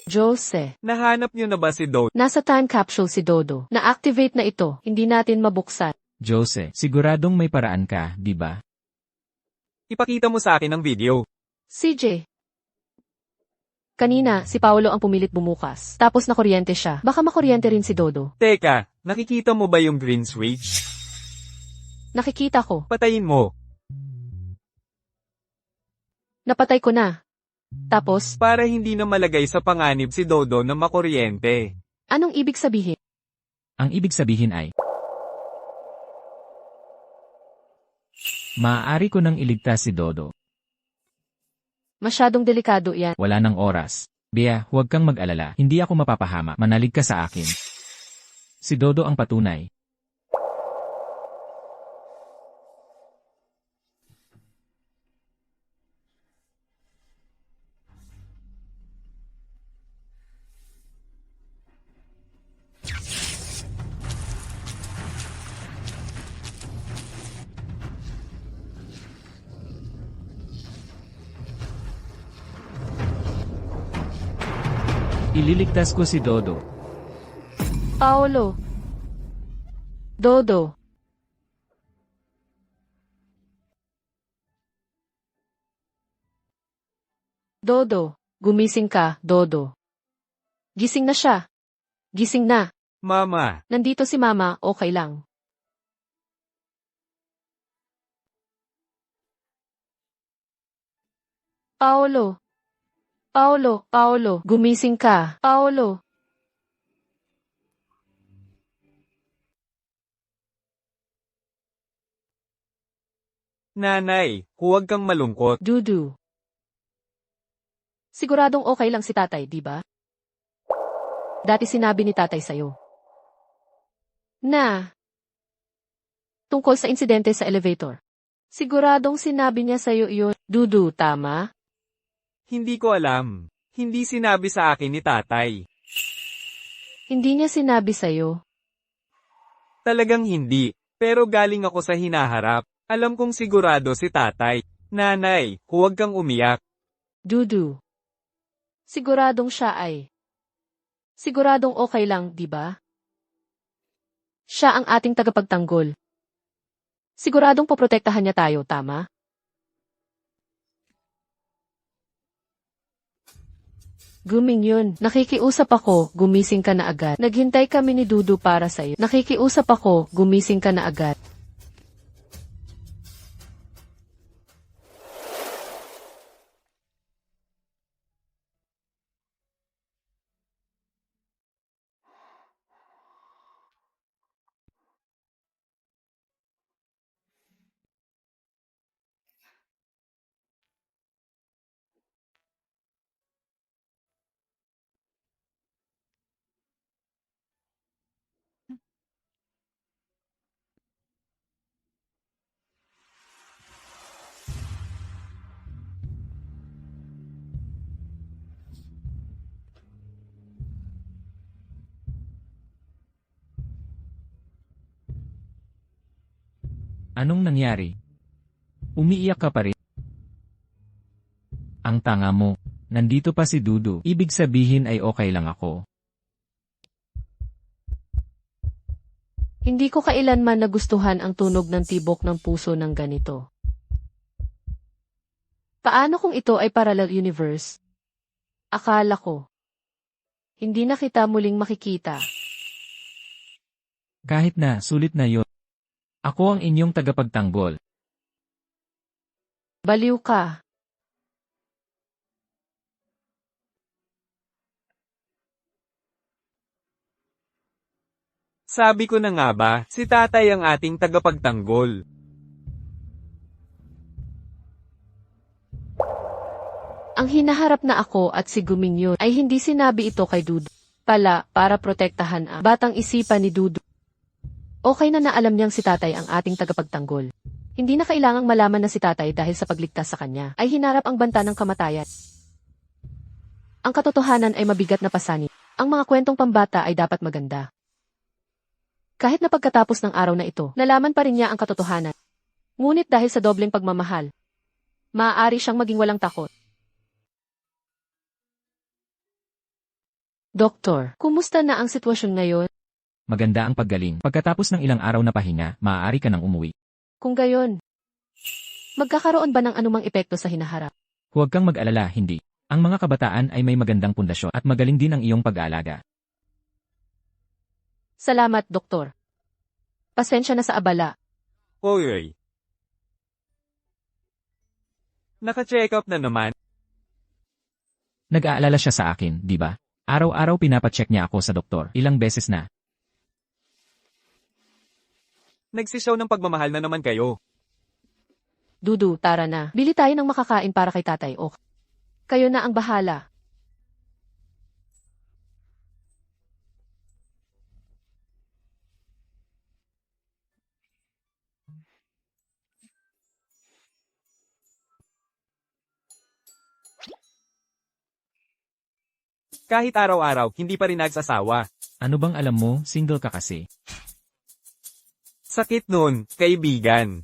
Jose. Nahanap niyo na ba si Dodo? Nasa time capsule si Dodo. Na-activate na ito. Hindi natin mabuksan. Jose, siguradong may paraan ka, di ba? Ipakita mo sa akin ang video. CJ. Kanina, si Paolo ang pumilit bumukas. Tapos nakuryente siya. Baka makuryente rin si Dodo. Teka, nakikita mo ba yung green switch? Nakikita ko. Patayin mo, Napatay ko na. Tapos, para hindi na malagay sa panganib si Dodo na makuryente. anong ibig sabihin? Ang ibig sabihin ay, maaari ko nang iligtas si Dodo. Masyadong delikado yan. Wala nang oras. Bea, huwag kang mag-alala. Hindi ako mapapahama. Manalig ka sa akin. Si Dodo ang patunay. Ililigtas ko si Dodo. Paolo. Dodo. Dodo. Gumising ka, Dodo. Gising na siya. Gising na. Mama, Nandito si Mama, okay lang. Paolo. Paolo, Paolo, gumising ka. Paolo. nanay, huwag kang malungkot. Dudu. Siguradong okay lang si tatay, di ba? Dati sinabi ni tatay sa'yo. Na. Tungkol sa insidente sa elevator. Siguradong sinabi niya sa'yo yun. Dudu, tama? Hindi ko alam. Hindi sinabi sa akin ni tatay. Hindi niya sinabi sa'yo. Talagang hindi. Pero galing ako sa hinaharap. Alam kong sigurado si tatay. Nanay, huwag kang umiyak. Dudu. Siguradong siya ay. Siguradong okay lang, di ba? Siya ang ating tagapagtanggol. Siguradong poprotektahan niya tayo, tama? Guming yun. Nakikiusap ako, gumising ka na agad. Naghintay kami ni Dudu para sa'yo. Nakikiusap ako, gumising ka na agad. Anong nangyari? Umiiyak ka pa rin. Ang tanga mo. Nandito pa si Dudu. Ibig sabihin ay okay lang ako. Hindi ko kailanman nagustuhan ang tunog ng tibok ng puso ng ganito. Paano kung ito ay parallel universe? Akala ko. Hindi na kita muling makikita. Kahit na, sulit na yon. Ako ang inyong tagapagtanggol. Baliw ka. Sabi ko na nga ba, si tatay ang ating tagapagtanggol. Ang hinaharap na ako at si Guming yun ay hindi sinabi ito kay Dudu. Para protektahan ang batang isipan ni Dudu. Okay na alam niyang si tatay ang ating tagapagtanggol. Hindi na kailangang malaman na si tatay dahil sa pagligtas sa kanya ay hinarap ang banta ng kamatayan. Ang katotohanan ay mabigat na pasanin. Ang mga kwentong pambata ay dapat maganda. Kahit na pagkatapos ng araw na ito, nalaman pa rin niya ang katotohanan. Ngunit dahil sa dobleng pagmamahal, maaari siyang maging walang takot. Doktor, kumusta na ang sitwasyon ngayon? Maganda ang paggaling. Pagkatapos ng ilang araw na pahinga, maaari ka nang umuwi. Kung gayon, magkakaroon ba ng anumang epekto sa hinaharap? Huwag kang mag-alala, hindi. Ang mga kabataan ay may magandang pundasyon at magaling din ang iyong pag-aalaga. Salamat, Doktor. Pasensya na sa abala. Oy. Naka-check up na naman. Nag-aalala siya sa akin, di ba? Araw-araw pinapacheck niya ako sa doktor. Ilang beses na. Nagsishow ng pagmamahal na naman kayo. Dudu, tara na. Bili tayo ng makakain para kay tatay, ok? Kayo na ang bahala. Kahit araw-araw, hindi pa rin nagsasawa. Ano bang alam mo, single ka kasi? Sakit nun, kaibigan.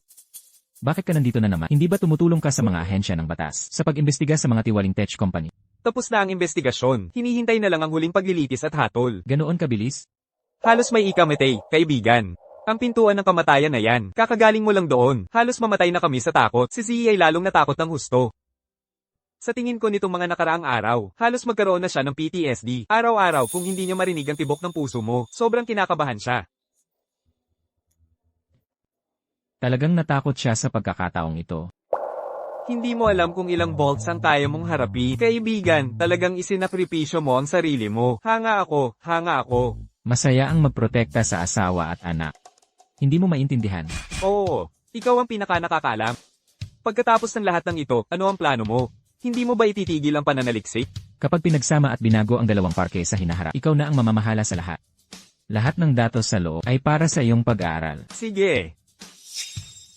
Bakit ka nandito na naman? Hindi ba tumutulong ka sa mga ahensya ng batas sa pag-imbestiga sa mga tiwaling tech company? Tapos na ang investigasyon. Hinihintay na lang ang huling paglilitis at hatol. Ganoon kabilis? Halos may ikamatay, kaibigan. Ang pintuan ng kamatayan na yan. Kakagaling mo lang doon. Halos mamatay na kami sa takot. Si Zee ay lalong natakot ng husto. Sa tingin ko nitong mga nakaraang araw, halos magkaroon na siya ng PTSD. Araw-araw kung hindi niya marinig ang tibok ng puso mo, sobrang kinakabahan siya. Talagang natakot siya sa pagkakataong ito. Hindi mo alam kung ilang bolts ang kaya mong harapin. Kaibigan, talagang isinakripisyo mo ang sarili mo. Hanga ako. Masaya ang magprotekta sa asawa at anak. Hindi mo maintindihan. Oo, ikaw ang pinaka-nakakaalam. Pagkatapos ng lahat ng ito, ano ang plano mo? Hindi mo ba ititigil ang pananaliksik? Kapag pinagsama at binago ang dalawang parke sa hinaharap, ikaw na ang mamamahala sa lahat. Lahat ng datos sa loob ay para sa iyong pag-aaral. Sige.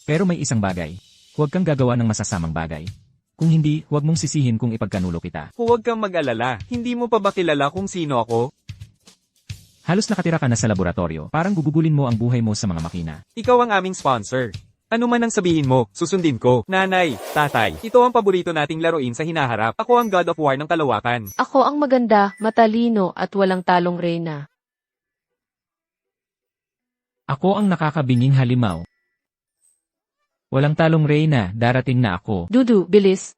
Pero may isang bagay. Huwag kang gagawa ng masasamang bagay. Kung hindi, huwag mong sisihin kung ipagkanulo kita. Huwag kang mag-alala. Hindi mo pa ba kilala kung sino ako? Halos nakatira ka na sa laboratorio. Parang gugugulin mo ang buhay mo sa mga makina. Ikaw ang aming sponsor. Ano man ang sabihin mo, susundin ko. Nanay, tatay, ito ang paborito nating laruin sa hinaharap. Ako ang God of War ng Kalawakan. Ako ang maganda, matalino at walang talong reyna. Ako ang nakakabinging halimaw. Walang talong reyna, darating na ako. Dudu, bilis.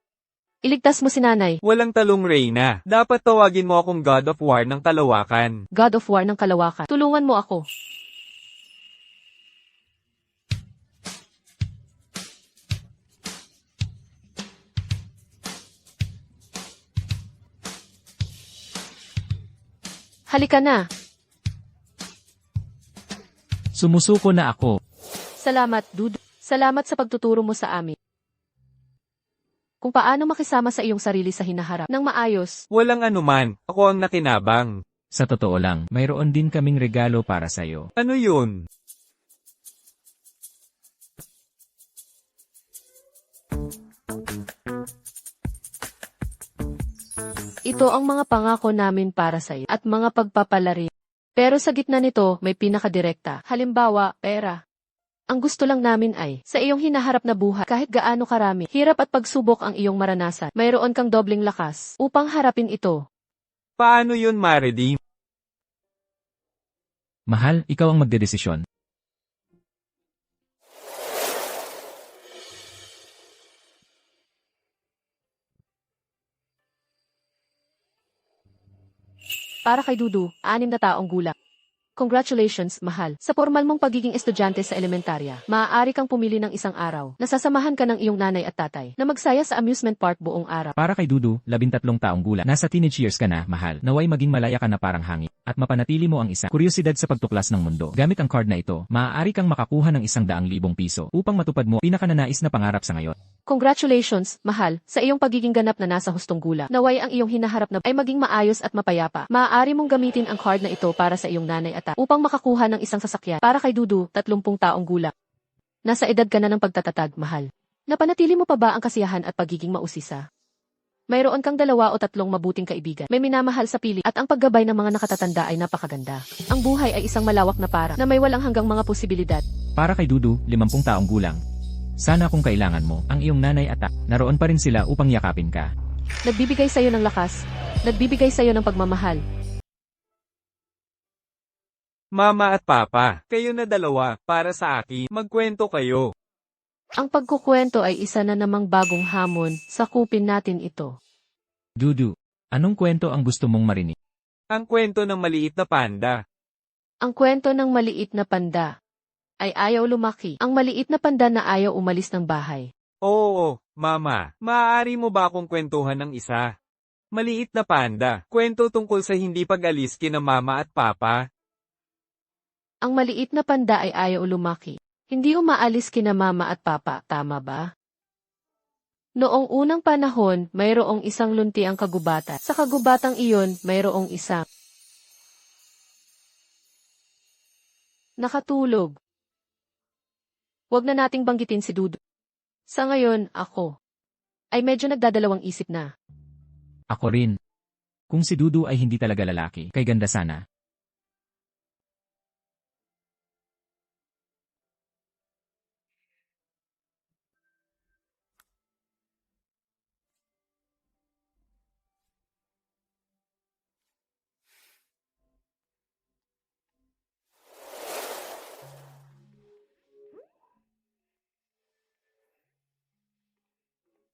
Iligtas mo si nanay. Walang talong reyna. Dapat tawagin mo akong God of War ng Kalawakan. God of War ng Kalawakan. Tulungan mo ako. Halika na. Sumusuko na ako. Salamat, Dudu. Salamat sa pagtuturo mo sa amin. Kung paano makisama sa iyong sarili sa hinaharap ng maayos. Walang anuman. Ako ang nakinabang. Sa totoo lang, mayroon din kaming regalo para sa'yo. Ano yun? Ito ang mga pangako namin para sa iyo at mga pagpapalari. Pero sa gitna nito, may pinakadirekta. Halimbawa, pera. Ang gusto lang namin ay, sa iyong hinaharap na buhay, kahit gaano karami, hirap at pagsubok ang iyong maranasan, mayroon kang dobleng lakas upang harapin ito. Paano yun ma-redeem? Mahal, ikaw ang magdedesisyon. Para kay Dudu, 6 na taong gulang. Congratulations, mahal. Sa formal mong pagiging estudyante sa elementarya, maaari kang pumili ng isang araw na sasamahan ka ng iyong nanay at tatay na magsaya sa amusement park buong araw. Para kay Dudu, 13 taong gulang. Nasa teenage years ka na, mahal. Naway maging malaya ka na parang hangin. At mapanatili mo ang isang kuryosidad sa pagtuklas ng mundo. Gamit ang card na ito, maaari kang makakuha ng 100,000 piso upang matupad mo pinakananais na pangarap sa ngayon. Congratulations, mahal, sa iyong pagiging ganap na nasa hustong gula. Naway ang iyong hinaharap na ay maging maayos at mapayapa. Maaari mong gamitin ang card na ito para sa iyong nanay at upang makakuha ng isang sasakyan. Para kay Dudu, 30 taong gulang. Nasa edad ka na ng pagtatatag, mahal. Napanatili mo pa ba ang kasiyahan at pagiging mausisa? Mayroon kang 2 o 3 mabuting kaibigan. May minamahal sa piling at ang paggabay ng mga nakatatanda ay napakaganda. Ang buhay ay isang malawak na para na may walang hanggang mga posibilidad. Para kay Dudu, 50 taong gulang. Sana kung kailangan mo, ang iyong nanay at naroon pa rin sila upang yakapin ka. Nagbibigay sa'yo ng lakas. Nagbibigay sa'yo ng pagmamahal. Mama at Papa, kayo na dalawa, para sa akin, magkwento kayo. Ang pagkukwento ay isa na namang bagong hamon, sakupin natin ito. Dudu, anong kwento ang gusto mong marinig? Ang kwento ng maliit na panda. Ang kwento ng maliit na panda ay ayaw lumaki. Ang maliit na panda na ayaw umalis ng bahay. Oo, Mama, maaari mo ba akong kwentuhan ng isa? Maliit na panda, kwento tungkol sa hindi pag-alis kina Mama at Papa. Ang maliit na panda ay ayaw lumaki. Hindi umaalis kina Mama at Papa, tama ba? Noong unang panahon, mayroong isang lunti ang kagubatan. Sa kagubatang iyon, mayroong isang nakatulog. Huwag na nating banggitin si Dudu. Sa ngayon, ako ay medyo nagdadalawang isip na. Ako rin. Kung si Dudu ay hindi talaga lalaki, kay ganda sana.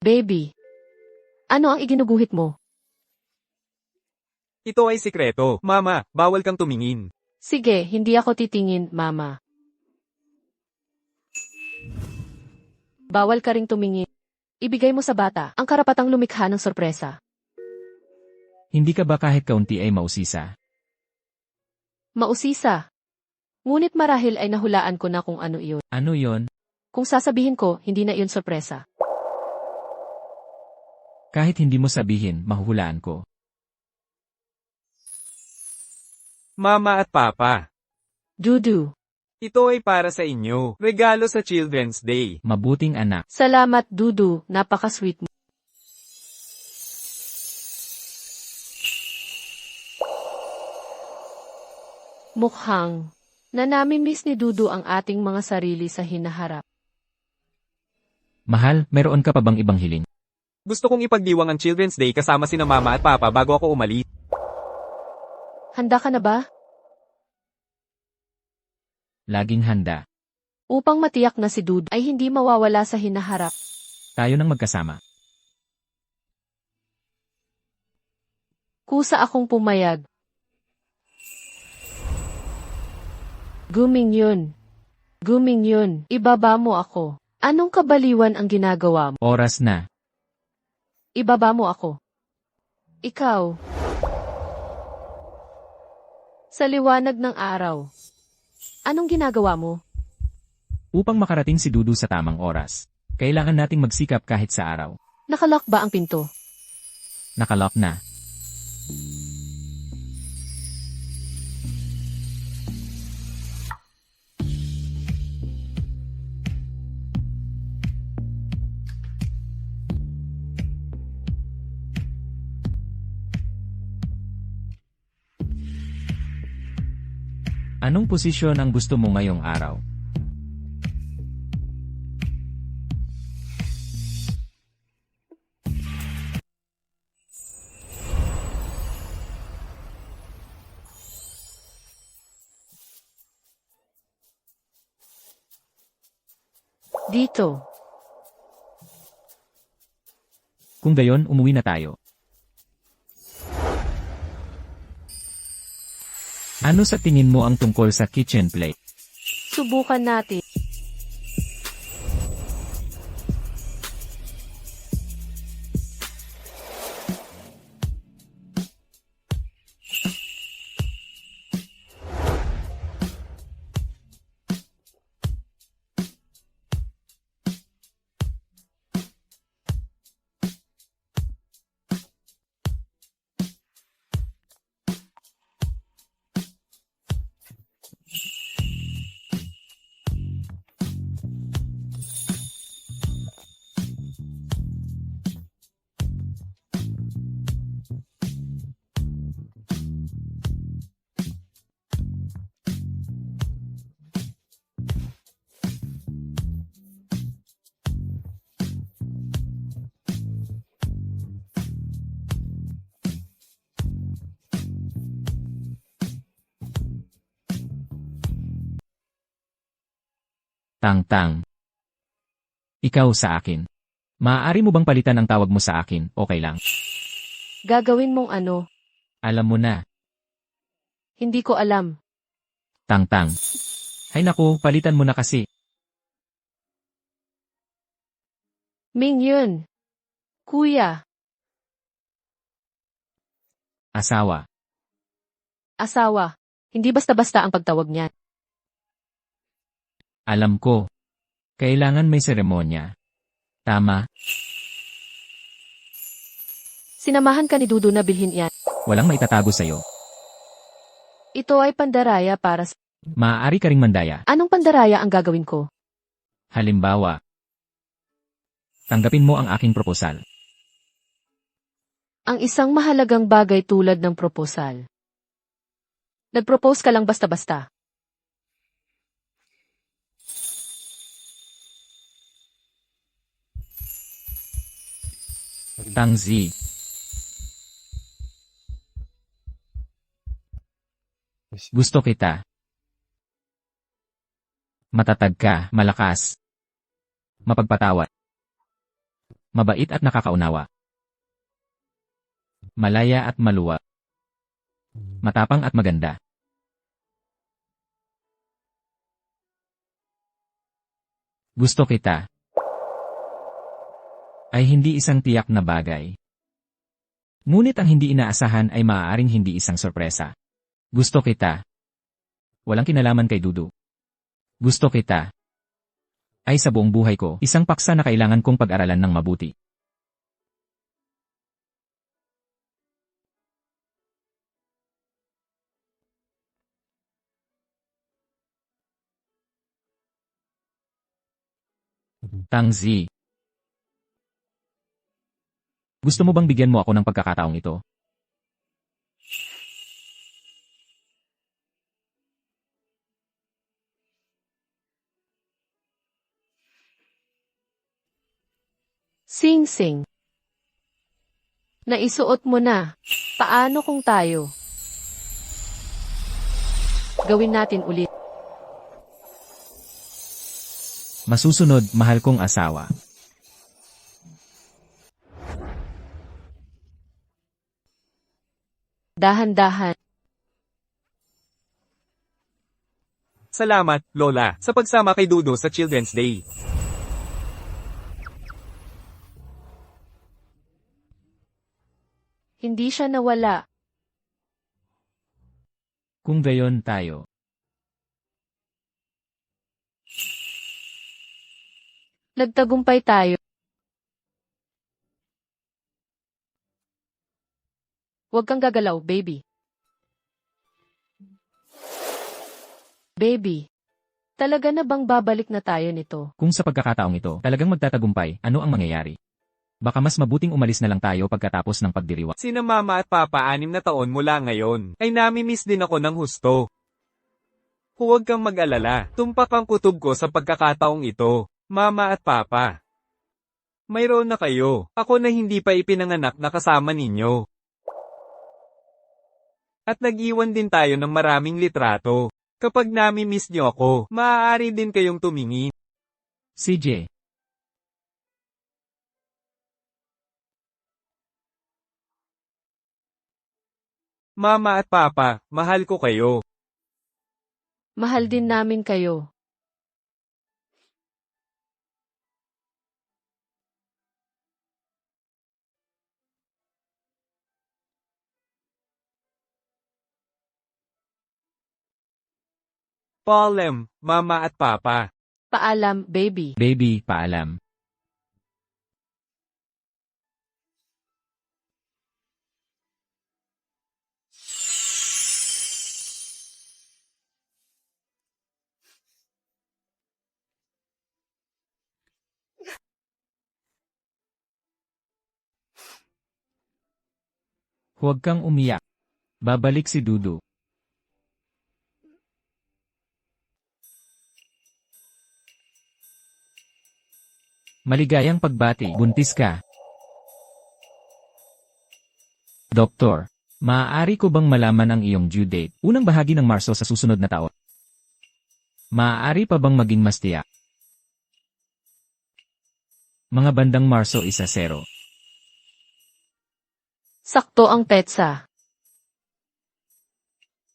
Baby, ano ang iginuguhit mo? Ito ay sikreto. Mama, bawal kang tumingin. Sige, hindi ako titingin, Mama. Bawal ka ring tumingin. Ibigay mo sa bata ang karapatang lumikha ng sorpresa. Hindi ka ba kahit kaunti ay mausisa? Mausisa. Ngunit marahil ay nahulaan ko na kung ano iyon. Ano yon? Kung sasabihin ko, hindi na iyon sorpresa. Kahit hindi mo sabihin, mahuhulaan ko. Mama at Papa, Dudu. ito ay para sa inyo. Regalo sa Children's Day. Mabuting anak. Salamat, Dudu. Napaka-sweet mo. Mukhang na namimiss ni Dudu ang ating mga sarili sa hinaharap. Mahal, meron ka pa bang ibang hiling? Gusto kong ipagdiwang ang Children's Day kasama sina Mama at Papa bago ako umalis. Handa ka na ba? Laging handa. Upang matiyak na si Dudu ay hindi mawawala sa hinaharap. Tayo nang magkasama. Kusa akong pumayag. Guming yun. Guming yun. Ibaba mo ako. Anong kabaliwan ang ginagawa mo? Oras na. Ibaba mo ako. Ikaw. Sa liwanag ng araw. Anong ginagawa mo? Upang makarating si Dudu sa tamang oras, kailangan nating magsikap kahit sa araw. Nakalock ba ang pinto? Nakalock na. Anong posisyon ang gusto mo ngayong araw? Dito. Kung gayon, umuwi na tayo. Ano sa tingin mo ang tungkol sa kitchen plate? Subukan natin. Tang-tang. Ikaw sa akin. Maaari mo bang palitan ang tawag mo sa akin, okay lang? Gagawin mong ano? Alam mo na, Hindi ko alam. Tang-tang. Hay naku, palitan mo na kasi. Ming yun. Kuya. Asawa. Asawa. Hindi basta-basta ang pagtawag niyan. Alam ko. Kailangan may seremonya. Tama, Sinamahan ka ni Dudu na bilhin yan. walang maitatago sa'yo. Ito ay pandaraya para sa... Maaari ka ring mandaya. Anong pandaraya ang gagawin ko? Halimbawa, tanggapin mo ang aking proposal. Ang isang mahalagang bagay tulad ng proposal. Nag-propose ka lang basta-basta. Tangzi. Gusto kita. Matatag ka, malakas. Mapagpatawad. Mabait at nakakaunawa. Malaya at maluwa. Matapang at maganda. Gusto kita. Ay hindi isang tiyak na bagay. Ngunit ang hindi inaasahan ay maaaring hindi isang sorpresa. Gusto kita. Walang kinalaman kay Dudu. Gusto kita. Ay sa buong buhay ko, isang paksa na kailangan kong pag-aralan ng mabuti. Tangzi. Gusto mo bang bigyan mo ako ng pagkakataong ito? Sing-sing. Naisuot mo na. Paano kung tayo? Gawin natin ulit. Masusunod, mahal kong asawa. Dahan-dahan. Salamat, Lola, sa pagsama kay Dudu sa Children's Day. Hindi siya nawala. Kung gayon tayo. Nagtagumpay tayo. Huwag kang gagalaw, baby. Baby. Talaga na bang babalik na tayo nito? Kung sa pagkakataong ito, talagang magtatagumpay, ano ang mangyayari? Baka mas mabuting umalis na lang tayo pagkatapos ng pagdiriwang. Sina mama at papa 6 na taon mula ngayon, ay nami-miss din ako ng husto. Huwag kang mag-alala, tumpak ang kutob ko sa pagkakataong ito, mama at papa. Mayroon na kayo, ako na hindi pa ipinanganak na kasama ninyo. At nag-iwan din tayo ng maraming litrato. Kapag nami-miss niyo ako, maaari din kayong tumingin. CJ. Mama at papa, mahal ko kayo. Mahal din namin kayo. Paalam, mama at papa. Paalam, baby. Baby, paalam. Huwag kang umiyak. Babalik si Dudu. Maligayang pagbati, buntis ka. Doktor, maaari ko bang malaman ang iyong due date? Unang bahagi ng Marso sa susunod na taon. Maaari pa bang maging mas tiyak? Mga bandang Marso 1-0. Sakto ang petsa.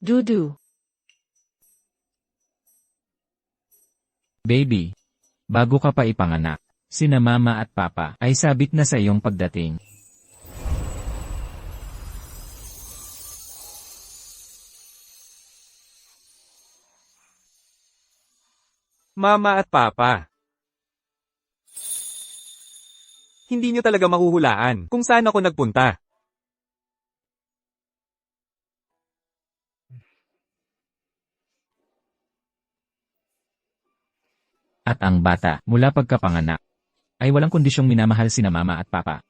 Dudu. Baby, bago ka pa ipanganak, sina mama at papa ay sabik na sa iyong pagdating. Mama at papa. Hindi niyo talaga mahuhulaan kung saan ako nagpunta. At ang bata, mula pagkapanganak, ay walang kondisyong minamahal sina mama at papa.